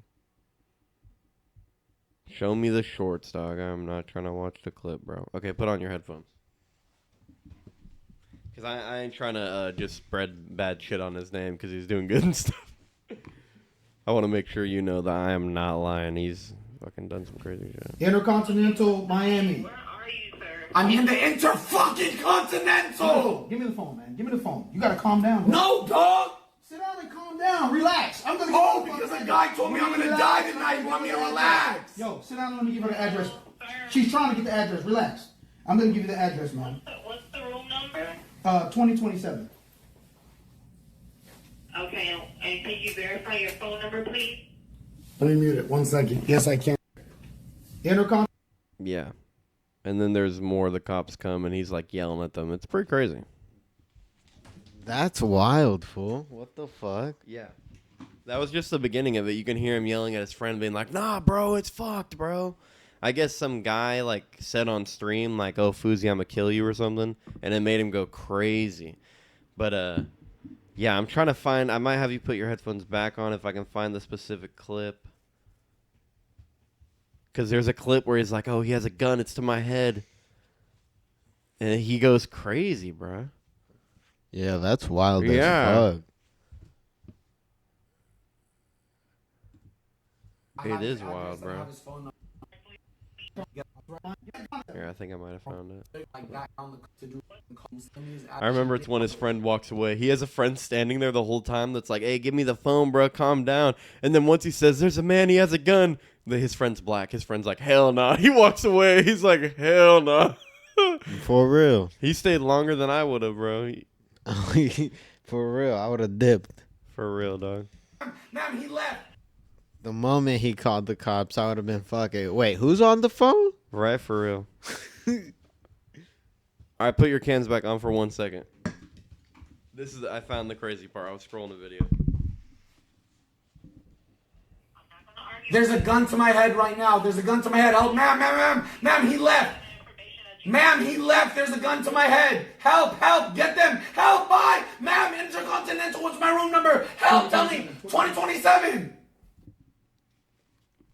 Show me the shorts, dog. I'm not trying to watch the clip, bro. Okay, put on your headphones. Because I ain't trying to just spread bad shit on his name because he's doing good and stuff. I want to make sure you know that I am not lying. He's fucking done some crazy shit. Intercontinental Miami. Where are you, sir? I'm in the Interfucking-Continental! Oh, give me the phone, man. Give me the phone. You gotta calm down. Bro. No, dog! Sit down and calm down. Relax. I'm gonna. Oh, because a guy told me I'm gonna die tonight. You want me to relax? Yo, sit down and let me give her the address. She's trying to get the address. Relax. I'm gonna give you the address, man. What's the room number? 2027. Okay, and can you verify your phone number, please? Let me mute it. 1 second. Yes, I can. Intercom. Yeah. And then there's more. The cops come and he's like yelling at them. It's pretty crazy. That's wild, fool. What the fuck? Yeah. That was just the beginning of it. You can hear him yelling at his friend being like, nah, bro, it's fucked, bro. I guess some guy like said on stream like, oh, Fuzi, I'm gonna kill you or something. And it made him go crazy. But, yeah, I'm trying to find, I might have you put your headphones back on if I can find the specific clip. Because there's a clip where he's like, oh, he has a gun, it's to my head. And he goes crazy, bro. Yeah, that's wild as Yeah. fuck. It is wild, bro. Here, I think I might have found it. I remember it's when his friend walks away. He has a friend standing there the whole time that's like, hey, give me the phone, bro, calm down. And then once he says, there's a man, he has a gun, his friend's black. His friend's like, hell nah. He walks away. He's like, hell nah. For real. He stayed longer than I would have, bro. For real, I would have dipped. For real, dog. Ma'am, he left. The moment he called the cops, I would have been fucking. Wait, who's on the phone? Right, for real. All right, put your cans back on for 1 second. I found the crazy part. I was scrolling the video. There's a gun to my head right now. There's a gun to my head. Help, ma'am, he left. Ma'am, he left. There's a gun to my head. Help, get them. Help, bye. Ma'am, Intercontinental, what's my room number? Help, tell me. 2027.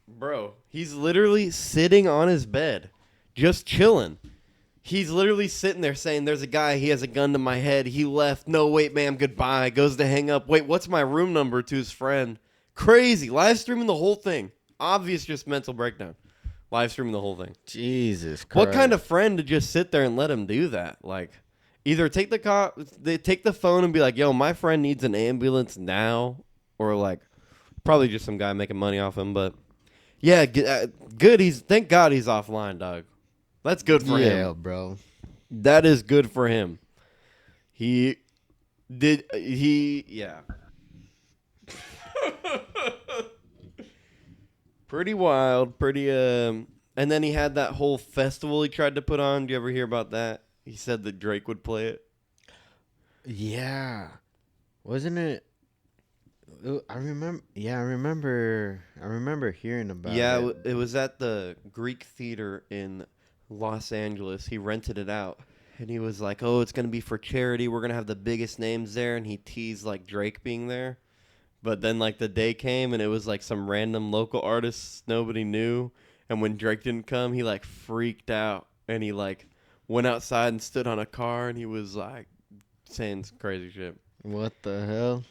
Bro, he's literally sitting on his bed, just chilling. He's literally sitting there saying, there's a guy, he has a gun to my head. He left. No, wait, ma'am, goodbye. Goes to hang up. Wait, what's my room number to his friend? Crazy. Live streaming the whole thing. Obvious just mental breakdown. Live streaming the whole thing. Jesus Christ. What kind of friend to just sit there and let him do that? Like, either take the phone and be like, yo, my friend needs an ambulance now. Or like, probably just some guy making money off him, but... Yeah, good. Thank God he's offline, dog. That's good for him. Yeah, bro. That is good for him. Yeah. Pretty wild, and then he had that whole festival he tried to put on. Do you ever hear about that? He said that Drake would play it. Yeah. Wasn't it? I remember. Yeah, I remember hearing about it. Yeah, it was at the Greek Theater in Los Angeles. He rented it out. And he was like, oh, it's going to be for charity. We're going to have the biggest names there. And he teased, like, Drake being there. But then, like, the day came, and it was, like, some random local artists nobody knew. And when Drake didn't come, he, like, freaked out. And he, like, went outside and stood on a car. And he was, like, saying some crazy shit. What the hell?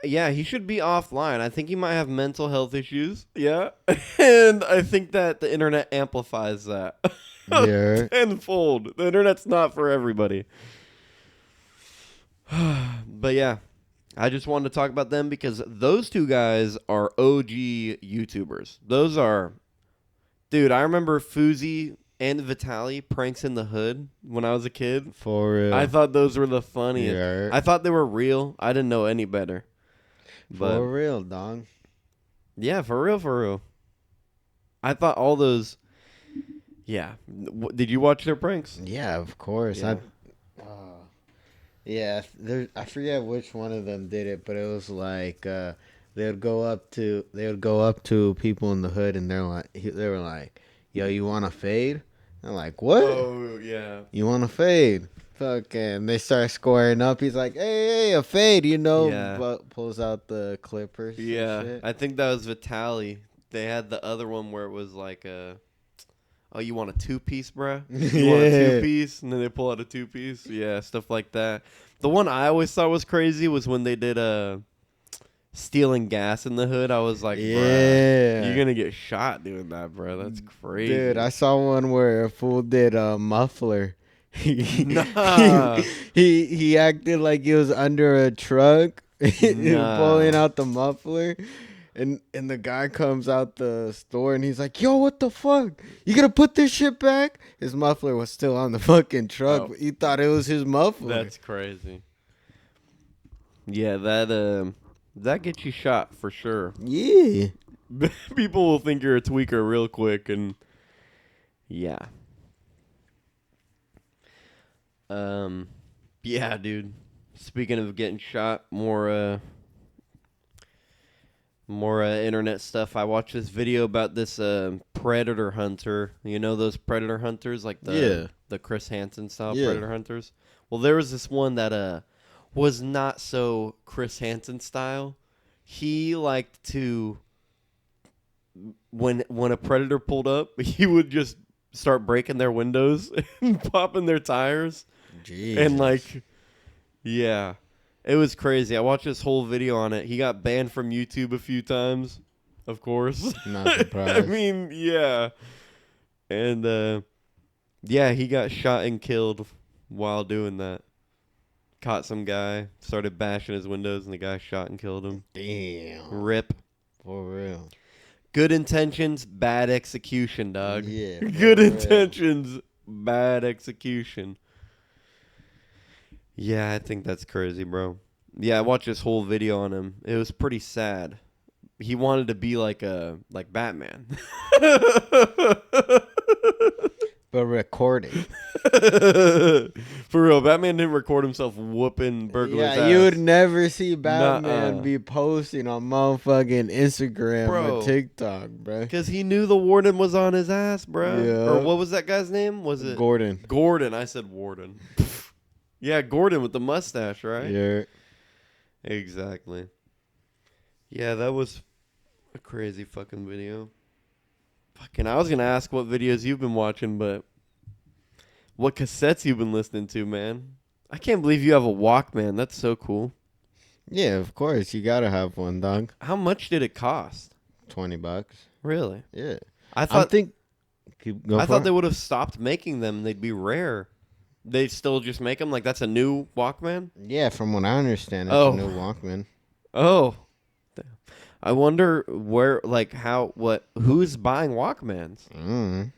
Yeah, he should be offline. I think he might have mental health issues. Yeah. And I think that the internet amplifies that. Yeah. Tenfold. The internet's not for everybody. But yeah, I just wanted to talk about them because those two guys are OG YouTubers. Those are, dude, I remember Fuzi and Vitaly pranks in the hood when I was a kid. For real. I thought those were the funniest. Yeah. I thought they were real. I didn't know any better. But For real, dog. yeah, for real. I thought all those. Yeah. Did you watch their pranks? Yeah, of course. Yeah. I forget which one of them did it, but it was like they would go up to people in the hood, and they were like, "Yo, you want to fade?" I'm like, "What? Oh, yeah. You want to fade?" Fucking, they start squaring up. He's like, "Hey, a fade," Yeah. But pulls out the clippers. and Yeah. shit. I think that was Vitaly. They had the other one where it was like oh, you want a 2-piece, bruh? You want a Yeah. 2-piece? And then they pull out a 2-piece? Yeah, stuff like that. The one I always thought was crazy was when they did stealing gas in the hood. I was like, Yeah. bruh, you're going to get shot doing that, bruh. That's crazy. Dude, I saw one where a fool did a muffler. Nah. he acted like he was under a truck, Nah. pulling out the muffler, and the guy comes out the store and he's like, "Yo, what the fuck? You gonna put this shit back?" His muffler was still on the fucking truck, Oh. but he thought it was his muffler. That's crazy. Yeah, that gets you shot for sure. Yeah. People will think you're a tweaker real quick, and yeah. Yeah, dude. Speaking of getting shot, more internet stuff. I watched this video about this predator hunter. You know those predator hunters, like the Chris Hansen style predator hunters. Well, there was this one that was not so Chris Hansen style. He liked to when a predator pulled up, he would just start breaking their windows and popping their tires. Jeez. And like, yeah, it was crazy. I watched this whole video on it. He got banned from YouTube a few times, of course. Not surprised. I mean, yeah. And yeah, he got shot and killed while doing that. Caught some guy, started bashing his windows, and the guy shot and killed him. Damn. Rip. For real. Good intentions, bad execution, dog. Yeah. Good for real. intentions, bad execution. Yeah, I think that's crazy, bro. Yeah, I watched this whole video on him. It was pretty sad. He wanted to be like Batman. But recording. For real, Batman didn't record himself whooping burglars' Yeah, ass. you would never see Batman Nuh-uh. be posting on motherfucking Instagram Bro. or TikTok, bro. Because he knew the warden was on his ass, bro. Yeah. Or what was that guy's name? Was it Gordon. Gordon. I said warden. Yeah, Gordon with the mustache, right? Yeah. Exactly. Yeah, that was a crazy fucking video. Fucking, I was going to ask what videos you've been watching, but what cassettes you've been listening to, man. I can't believe you have a Walkman. That's so cool. Yeah, of course. You gotta have one, dog. How much did it cost? $20. Really? Yeah. I thought thought they would have stopped making them. They'd be rare. They still just make them like that's a new Walkman? Yeah, from what I understand, it's Oh. a new Walkman. Oh. I wonder who's buying Walkmans? Mm.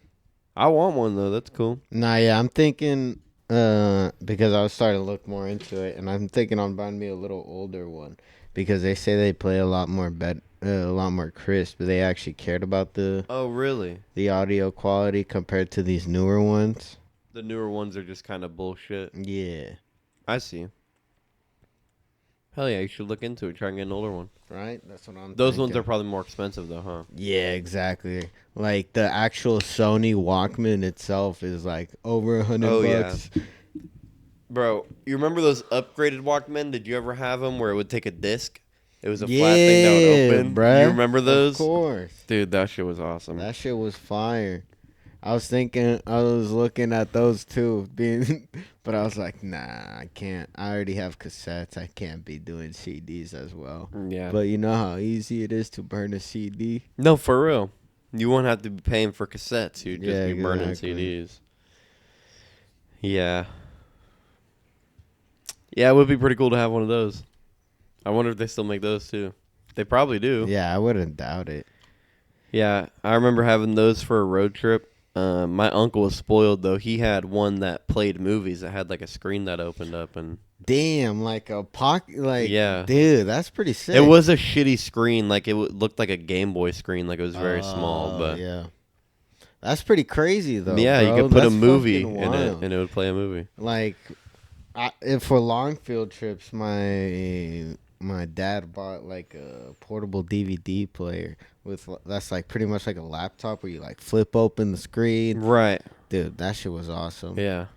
I want one though. That's cool. Nah, yeah, I'm thinking because I was starting to look more into it, and I'm thinking on buying me a little older one because they say they play a lot more crisp. But they actually cared about the Oh, really? audio quality compared to these newer ones. The newer ones are just kind of bullshit. Yeah. I see. Hell yeah, you should look into it. Try and get an older one. Right? That's what I'm Those ones thinking. are probably more expensive though, huh? Yeah, exactly. Like the actual Sony Walkman itself is like over $100. Oh, yeah. Bro, you remember those upgraded Walkmen? Did you ever have them where it would take a disc? It was a flat thing that would open. Bruh. You remember those? Of course. Dude, that shit was awesome. That shit was fire. I was looking at those too, but I was like, nah, I can't. I already have cassettes. I can't be doing CDs as well. Yeah. But you know how easy it is to burn a CD? No, for real. You won't have to be paying for cassettes. You'd just Yeah, be burning exactly. CDs. Yeah. Yeah, it would be pretty cool to have one of those. I wonder if they still make those too. They probably do. Yeah, I wouldn't doubt it. Yeah, I remember having those for a road trip. My uncle was spoiled though. He had one that played movies that had like a screen that opened up, and Damn, like a pocket, like Yeah. dude, that's pretty sick. it was a shitty screen. Like it looked like a Game Boy screen. Like it was very small, but yeah, that's pretty crazy though. yeah, you bro. could put a That's movie fucking in it, wild. and it would play a movie. Like, if for long field trips, my dad bought like a portable DVD player that's like pretty much like a laptop where you like flip open the screen. Right. Dude, that shit was awesome. Yeah.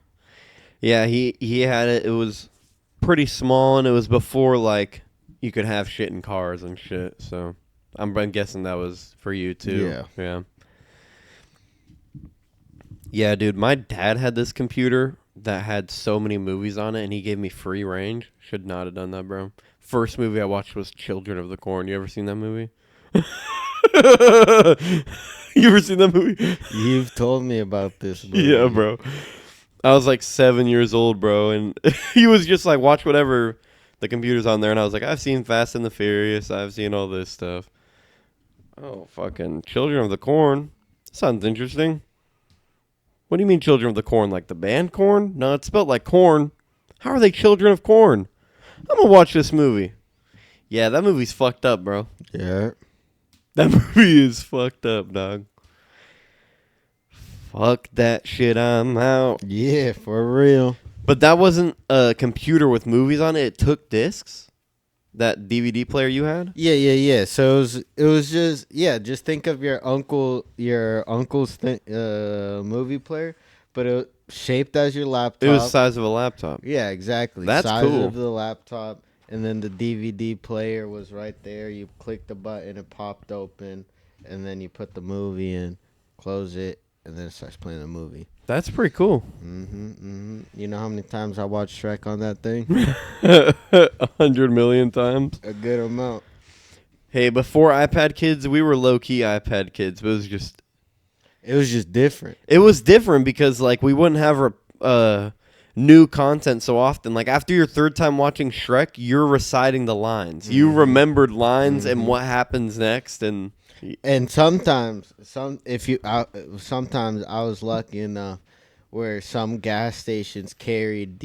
Yeah, he had it. It was pretty small, and it was before like you could have shit in cars and shit. So I'm guessing that was for you too. Yeah. Yeah. Yeah, dude, my dad had this computer that had so many movies on it, and he gave me free range. Should not have done that, bro. First movie I watched was Children of the Corn. You ever seen that movie? You ever seen that movie? You've told me about this movie. Yeah, bro. I was like 7 years old, bro, and he was just like, watch whatever the computer's on there, and I was like, I've seen Fast and the Furious, I've seen all this stuff. Oh, fucking Children of the Corn. Sounds interesting. What do you mean Children of the Corn? Like the band Corn? No, it's spelled like corn. How are they children of corn? I'm gonna watch this movie. Yeah, that movie's fucked up, bro. Yeah. That movie is fucked up, dog. Fuck that shit, I'm out. Yeah, for real. But that wasn't a computer with movies on it. It took discs. That DVD player you had? Yeah. So it was just think of your uncle's movie player, but it shaped as your laptop. It was the size of a laptop. Yeah, exactly. That's size cool. of the laptop, and then the DVD player was right there. You click the button, it popped open, and then you put the movie in, close it, and then it starts playing the movie. That's pretty cool. You know how many times I watched Shrek on that thing? 100 million times. A good amount. Hey, before iPad kids, we were low-key iPad kids, but It was just different. it was different because like we wouldn't have new content so often. Like after your third time watching Shrek, you're reciting the lines. You remembered lines and what happens next, and sometimes sometimes I was lucky enough where some gas stations carried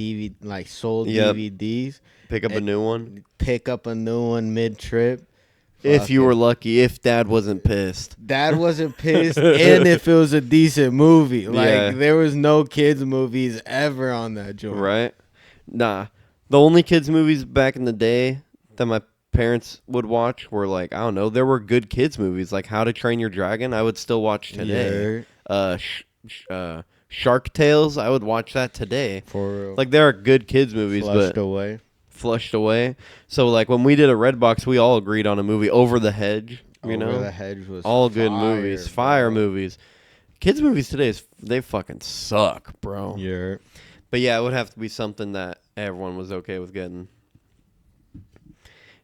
sold Yep. DVDs. pick up a new one. Pick up a new one mid-trip. If you were lucky, if Dad wasn't pissed. Dad wasn't pissed, and if it was a decent movie. Like, Yeah. there was no kids' movies ever on that joint. Right? Nah. The only kids' movies back in the day that my parents would watch were like, I don't know, there were good kids' movies like How to Train Your Dragon. I would still watch today. Shark Tales, I would watch that today. For real. Like there are good kids' movies, Flushed but away. flushed away. So like when we did a Redbox, we all agreed on a movie, Over the Hedge. You know, Over the Hedge was all good fire, movies, bro. fire movies. Kids' movies today they fucking suck, bro. Yeah. But yeah, it would have to be something that everyone was okay with getting.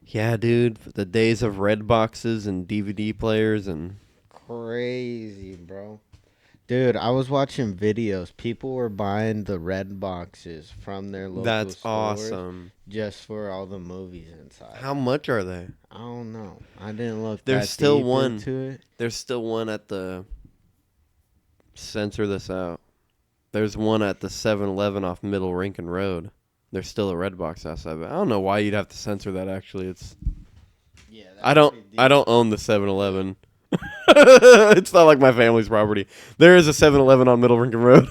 Yeah, dude, the days of red boxes and DVD players and Crazy, bro. Dude, I was watching videos. People were buying the red boxes from their local that's stores awesome. just for all the movies inside. How much are they? I don't know. I didn't look There's that still deep one. into it. There's still one at the censor this out. There's one at the 7-Eleven off Middle Rincon Road. There's still a red box outside. But I don't know why you'd have to censor that. Actually, it's. Yeah, I don't own the 7-Eleven. It's not like my family's property. There is a 7-Eleven on Middle Rincon Road.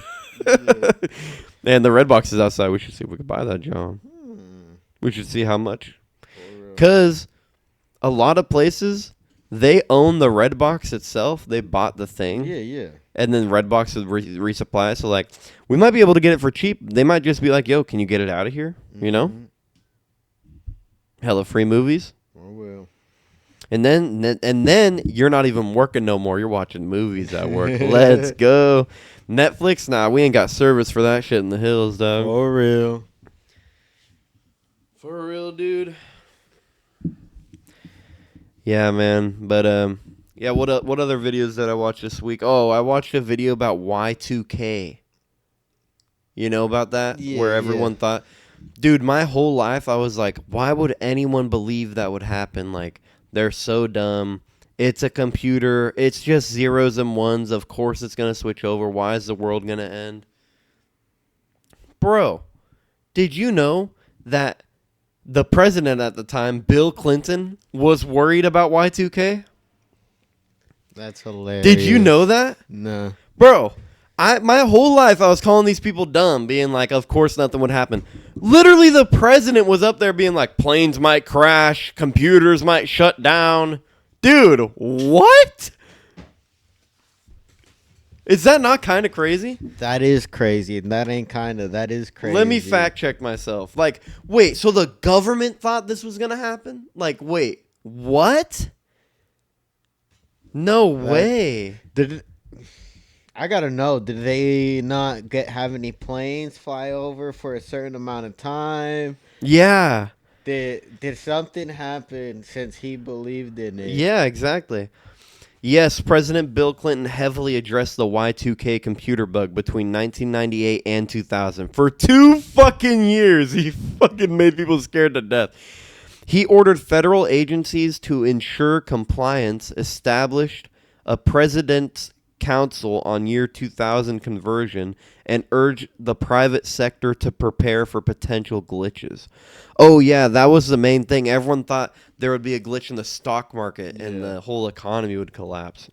And the red box is outside. We should see if we could buy that, John. We should see how much. Because a lot of places, they own the red box itself. They bought the thing. Yeah. And then Redbox would resupply it. So, like, we might be able to get it for cheap. They might just be like, yo, can you get it out of here? You know? Hella free movies. Oh, well. And then you're not even working no more. You're watching movies at work. Let's go. Netflix? Nah, we ain't got service for that shit in the hills, dog. For real. For real, dude. Yeah, man. But yeah. What other videos did I watch this week? Oh, I watched a video about Y2K. You know about that? Yeah, Where everyone thought, dude, my whole life I was like, why would anyone believe that would happen? Like, they're so dumb. It's a computer. It's just zeros and ones. Of course it's going to switch over. Why is the world going to end? Bro, did you know that the president at the time, Bill Clinton, was worried about Y2K? That's hilarious. Did you know that? No. Bro, my whole life I was calling these people dumb, being like, of course nothing would happen. Literally, the president was up there being like, planes might crash, computers might shut down. Dude, what? Is that not kind of crazy? That is crazy. That ain't kind of. That is crazy. Let me fact check myself. Like, wait, so the government thought this was going to happen? Like, wait, what? No way. I gotta know. Did they not have any planes fly over for a certain amount of time? Yeah. Did something happen since he believed in it? Yeah, exactly. Yes, President Bill Clinton heavily addressed the Y2K computer bug between 1998 and 2000. For 2 fucking years, he fucking made people scared to death. He ordered federal agencies to ensure compliance, established a president's council on year 2000 conversion, and urged the private sector to prepare for potential glitches. Oh yeah, that was the main thing. Everyone thought there would be a glitch in the stock market and the whole economy would collapse.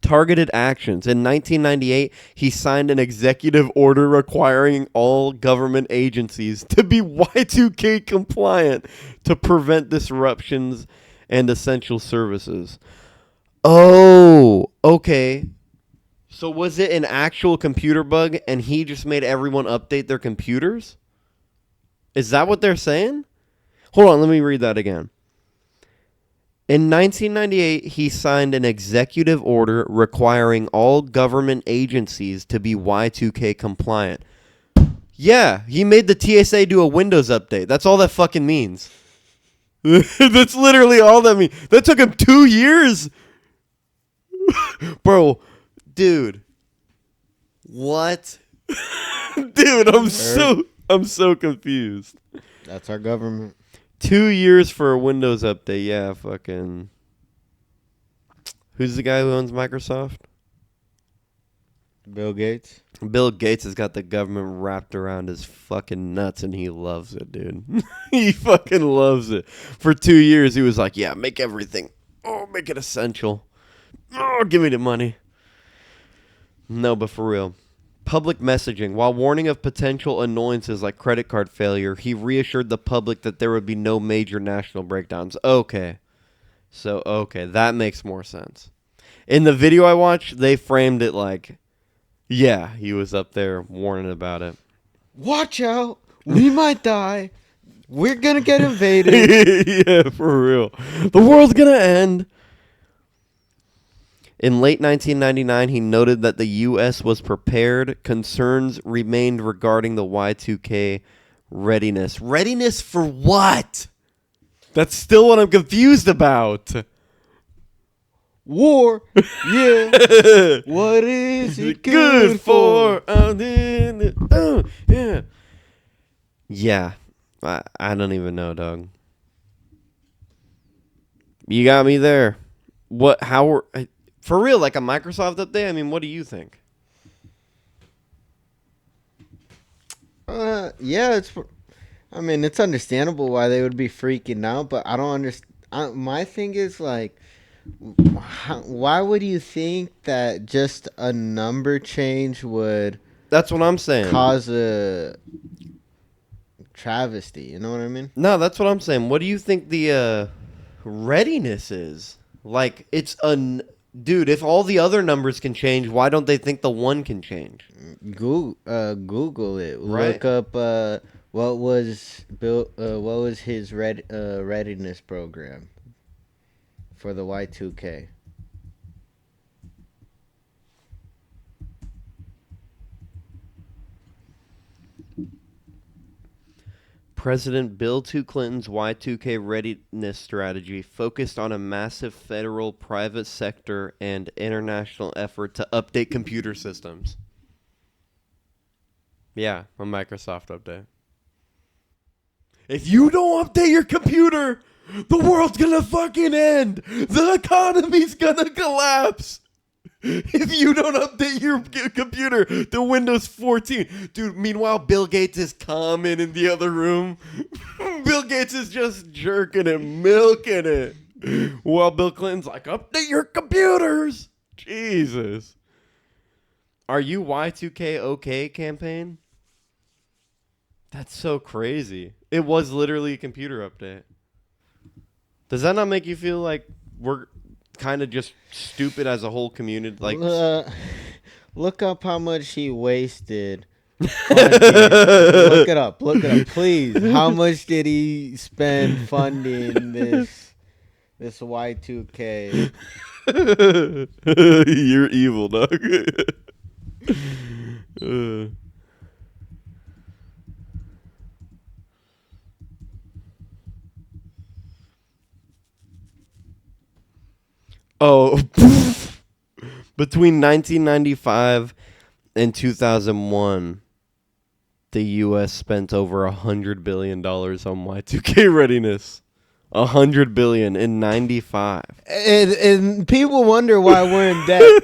Targeted actions. In 1998, he signed an executive order requiring all government agencies to be Y2K compliant to prevent disruptions and essential services. Oh, okay. So was it an actual computer bug and he just made everyone update their computers? Is that what they're saying? Hold on, let me read that again. In 1998, he signed an executive order requiring all government agencies to be Y2K compliant. Yeah, he made the TSA do a Windows update. That's all that fucking means. That's literally all that means. That took him 2 years. Bro, dude. What? Dude, I'm so confused. That's our government. 2 years for a Windows update. Yeah, fucking. Who's the guy who owns Microsoft? Bill Gates. Bill Gates has got the government wrapped around his fucking nuts and he loves it, dude. He fucking loves it. For 2 years, he was like, yeah, make everything. Oh, make it essential. Oh, give me the money. No, but for real. Public messaging. While warning of potential annoyances like credit card failure, he reassured the public that there would be no major national breakdowns. Okay. So, okay, that makes more sense. In the video I watched, they framed it like, yeah, he was up there warning about it. Watch out. We might die. We're going to get invaded. Yeah, for real. The world's going to end. In late 1999, he noted that the U.S. was prepared. Concerns remained regarding the Y2K readiness. Readiness for what? That's still what I'm confused about. War. Yeah. What is it good for? Yeah. Yeah. I don't even know, dog. You got me there. What? How were... For real, like a Microsoft update? I mean, what do you think? Yeah, it's understandable why they would be freaking out, but I don't understand. My thing is, like, why would you think that just a number change would... That's what I'm saying. ...cause a travesty, you know what I mean? No, that's what I'm saying. What do you think the readiness is? Like, it's a... Dude, if all the other numbers can change, why don't they think the one can change? Google it. Right. Look up what was his readiness program. for the Y2K. President Bill Clinton's Y2K readiness strategy focused on a massive federal, private sector, and international effort to update computer systems. Yeah, a Microsoft update. If you don't update your computer, the world's gonna fucking end. The economy's gonna collapse. If you don't update your computer to Windows 14. Dude, meanwhile, Bill Gates is calming in the other room. Bill Gates is just jerking it, milking it. While Bill Clinton's like, update your computers. Jesus. Are you Y2K okay campaign? That's so crazy. It was literally a computer update. Does that not make you feel like we're kind of just stupid as a whole community? Like, look up how much he wasted. Look it up, please. How much did he spend funding this Y2K? You're evil, dog. Oh, between 1995 and 2001, the U.S. spent over $100 billion on Y2K readiness. $100 billion in 95. And people wonder why we're in debt.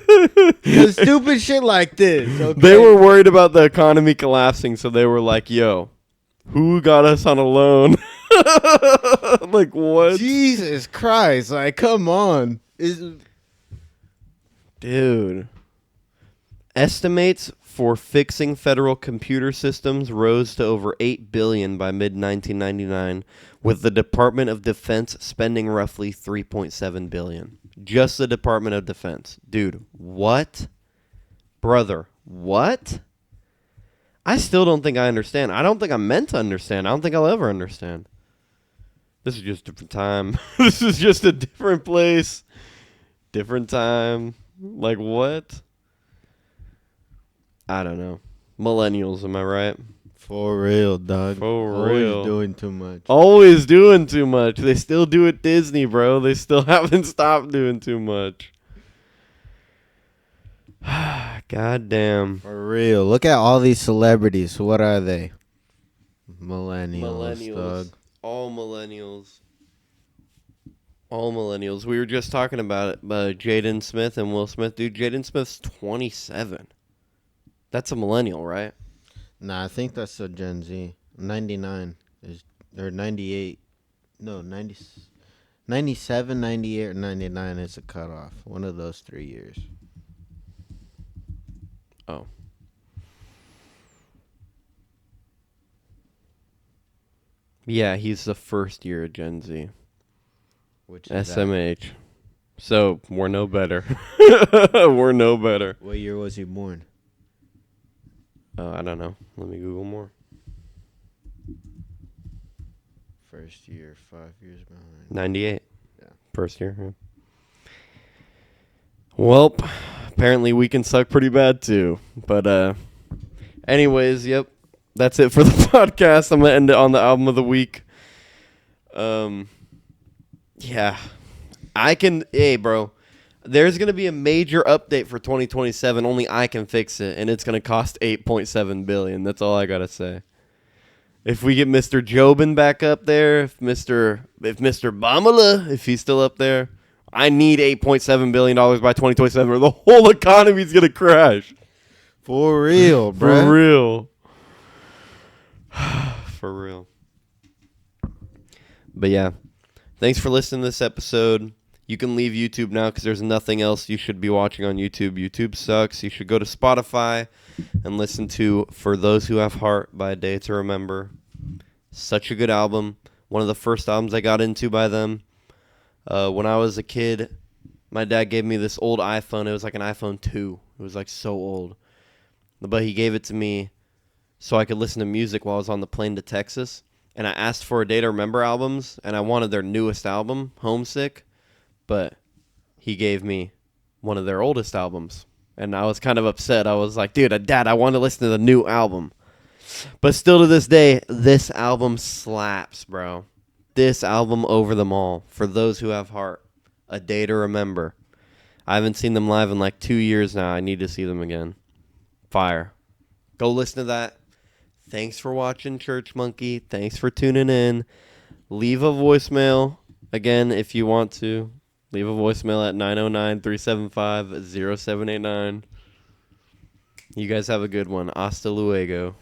Because stupid shit like this. Okay? They were worried about the economy collapsing, so they were like, yo, who got us on a loan? Like, what? Jesus Christ. Like, come on. Dude. Estimates for fixing federal computer systems rose to over $8 billion by mid-1999, with the Department of Defense spending roughly $3.7 billion. Just the Department of Defense. Dude, what? Brother, what? I still don't think I understand. I don't think I'm meant to understand. I don't think I'll ever understand. This is just a different time. This is just a different place. Different time. Like, what? I don't know. Millennials, am I right? For real, dog. For real. Always doing too much. Always doing too much. They still do it Disney, bro. They still haven't stopped doing too much. God damn. For real. Look at all these celebrities. What are they? Millennials, dog. All millennials. All millennials. We were just talking about it. Jaden Smith and Will Smith. Dude, Jaden Smith's 27. That's a millennial, right? Nah, I think that's a Gen Z. 99 is, or 98. No, 90, 97, 98, or 99 is a cutoff. One of those 3 years. Oh. Yeah, he's the first year of Gen Z. Which is SMH. That? So, we're no better. We're no better. What year was he born? I don't know. Let me Google more. First year, 5 years behind. 98. Yeah. First year, yeah. Well, apparently we can suck pretty bad too. But anyways, yep. That's it for the podcast. I'm going to end it on the album of the week. Yeah. Hey, bro. There's going to be a major update for 2027. Only I can fix it, and it's going to cost $8.7 billion. That's all I got to say. If we get Mr. Jobin back up there, if Mr. Bamala, if he's still up there, I need $8.7 billion by 2027 or the whole economy's going to crash. For real, bro. For real. For real. But yeah, thanks for listening to this episode. You can leave YouTube now because there's nothing else you should be watching on YouTube. YouTube sucks. You should go to Spotify and listen to For Those Who Have Heart by A Day to Remember. Such a good album. One of the first albums I got into by them. When I was a kid, my dad gave me this old iPhone. It was like an iPhone 2. It was like so old. But he gave it to me so I could listen to music while I was on the plane to Texas. And I asked for A Day to Remember albums, and I wanted their newest album, Homesick. but he gave me one of their oldest albums. And I was kind of upset. I was like, dude, Dad, I want to listen to the new album. But still to this day, this album slaps, bro. This album over them all. For those who have heart. A Day to Remember. I haven't seen them live in like 2 years now. I need to see them again. Fire. Go listen to that. Thanks for watching, ChurchMunky. Thanks for tuning in. Leave a voicemail. Again, if you want to. Leave a voicemail at 909-375-0789. You guys have a good one. Hasta luego.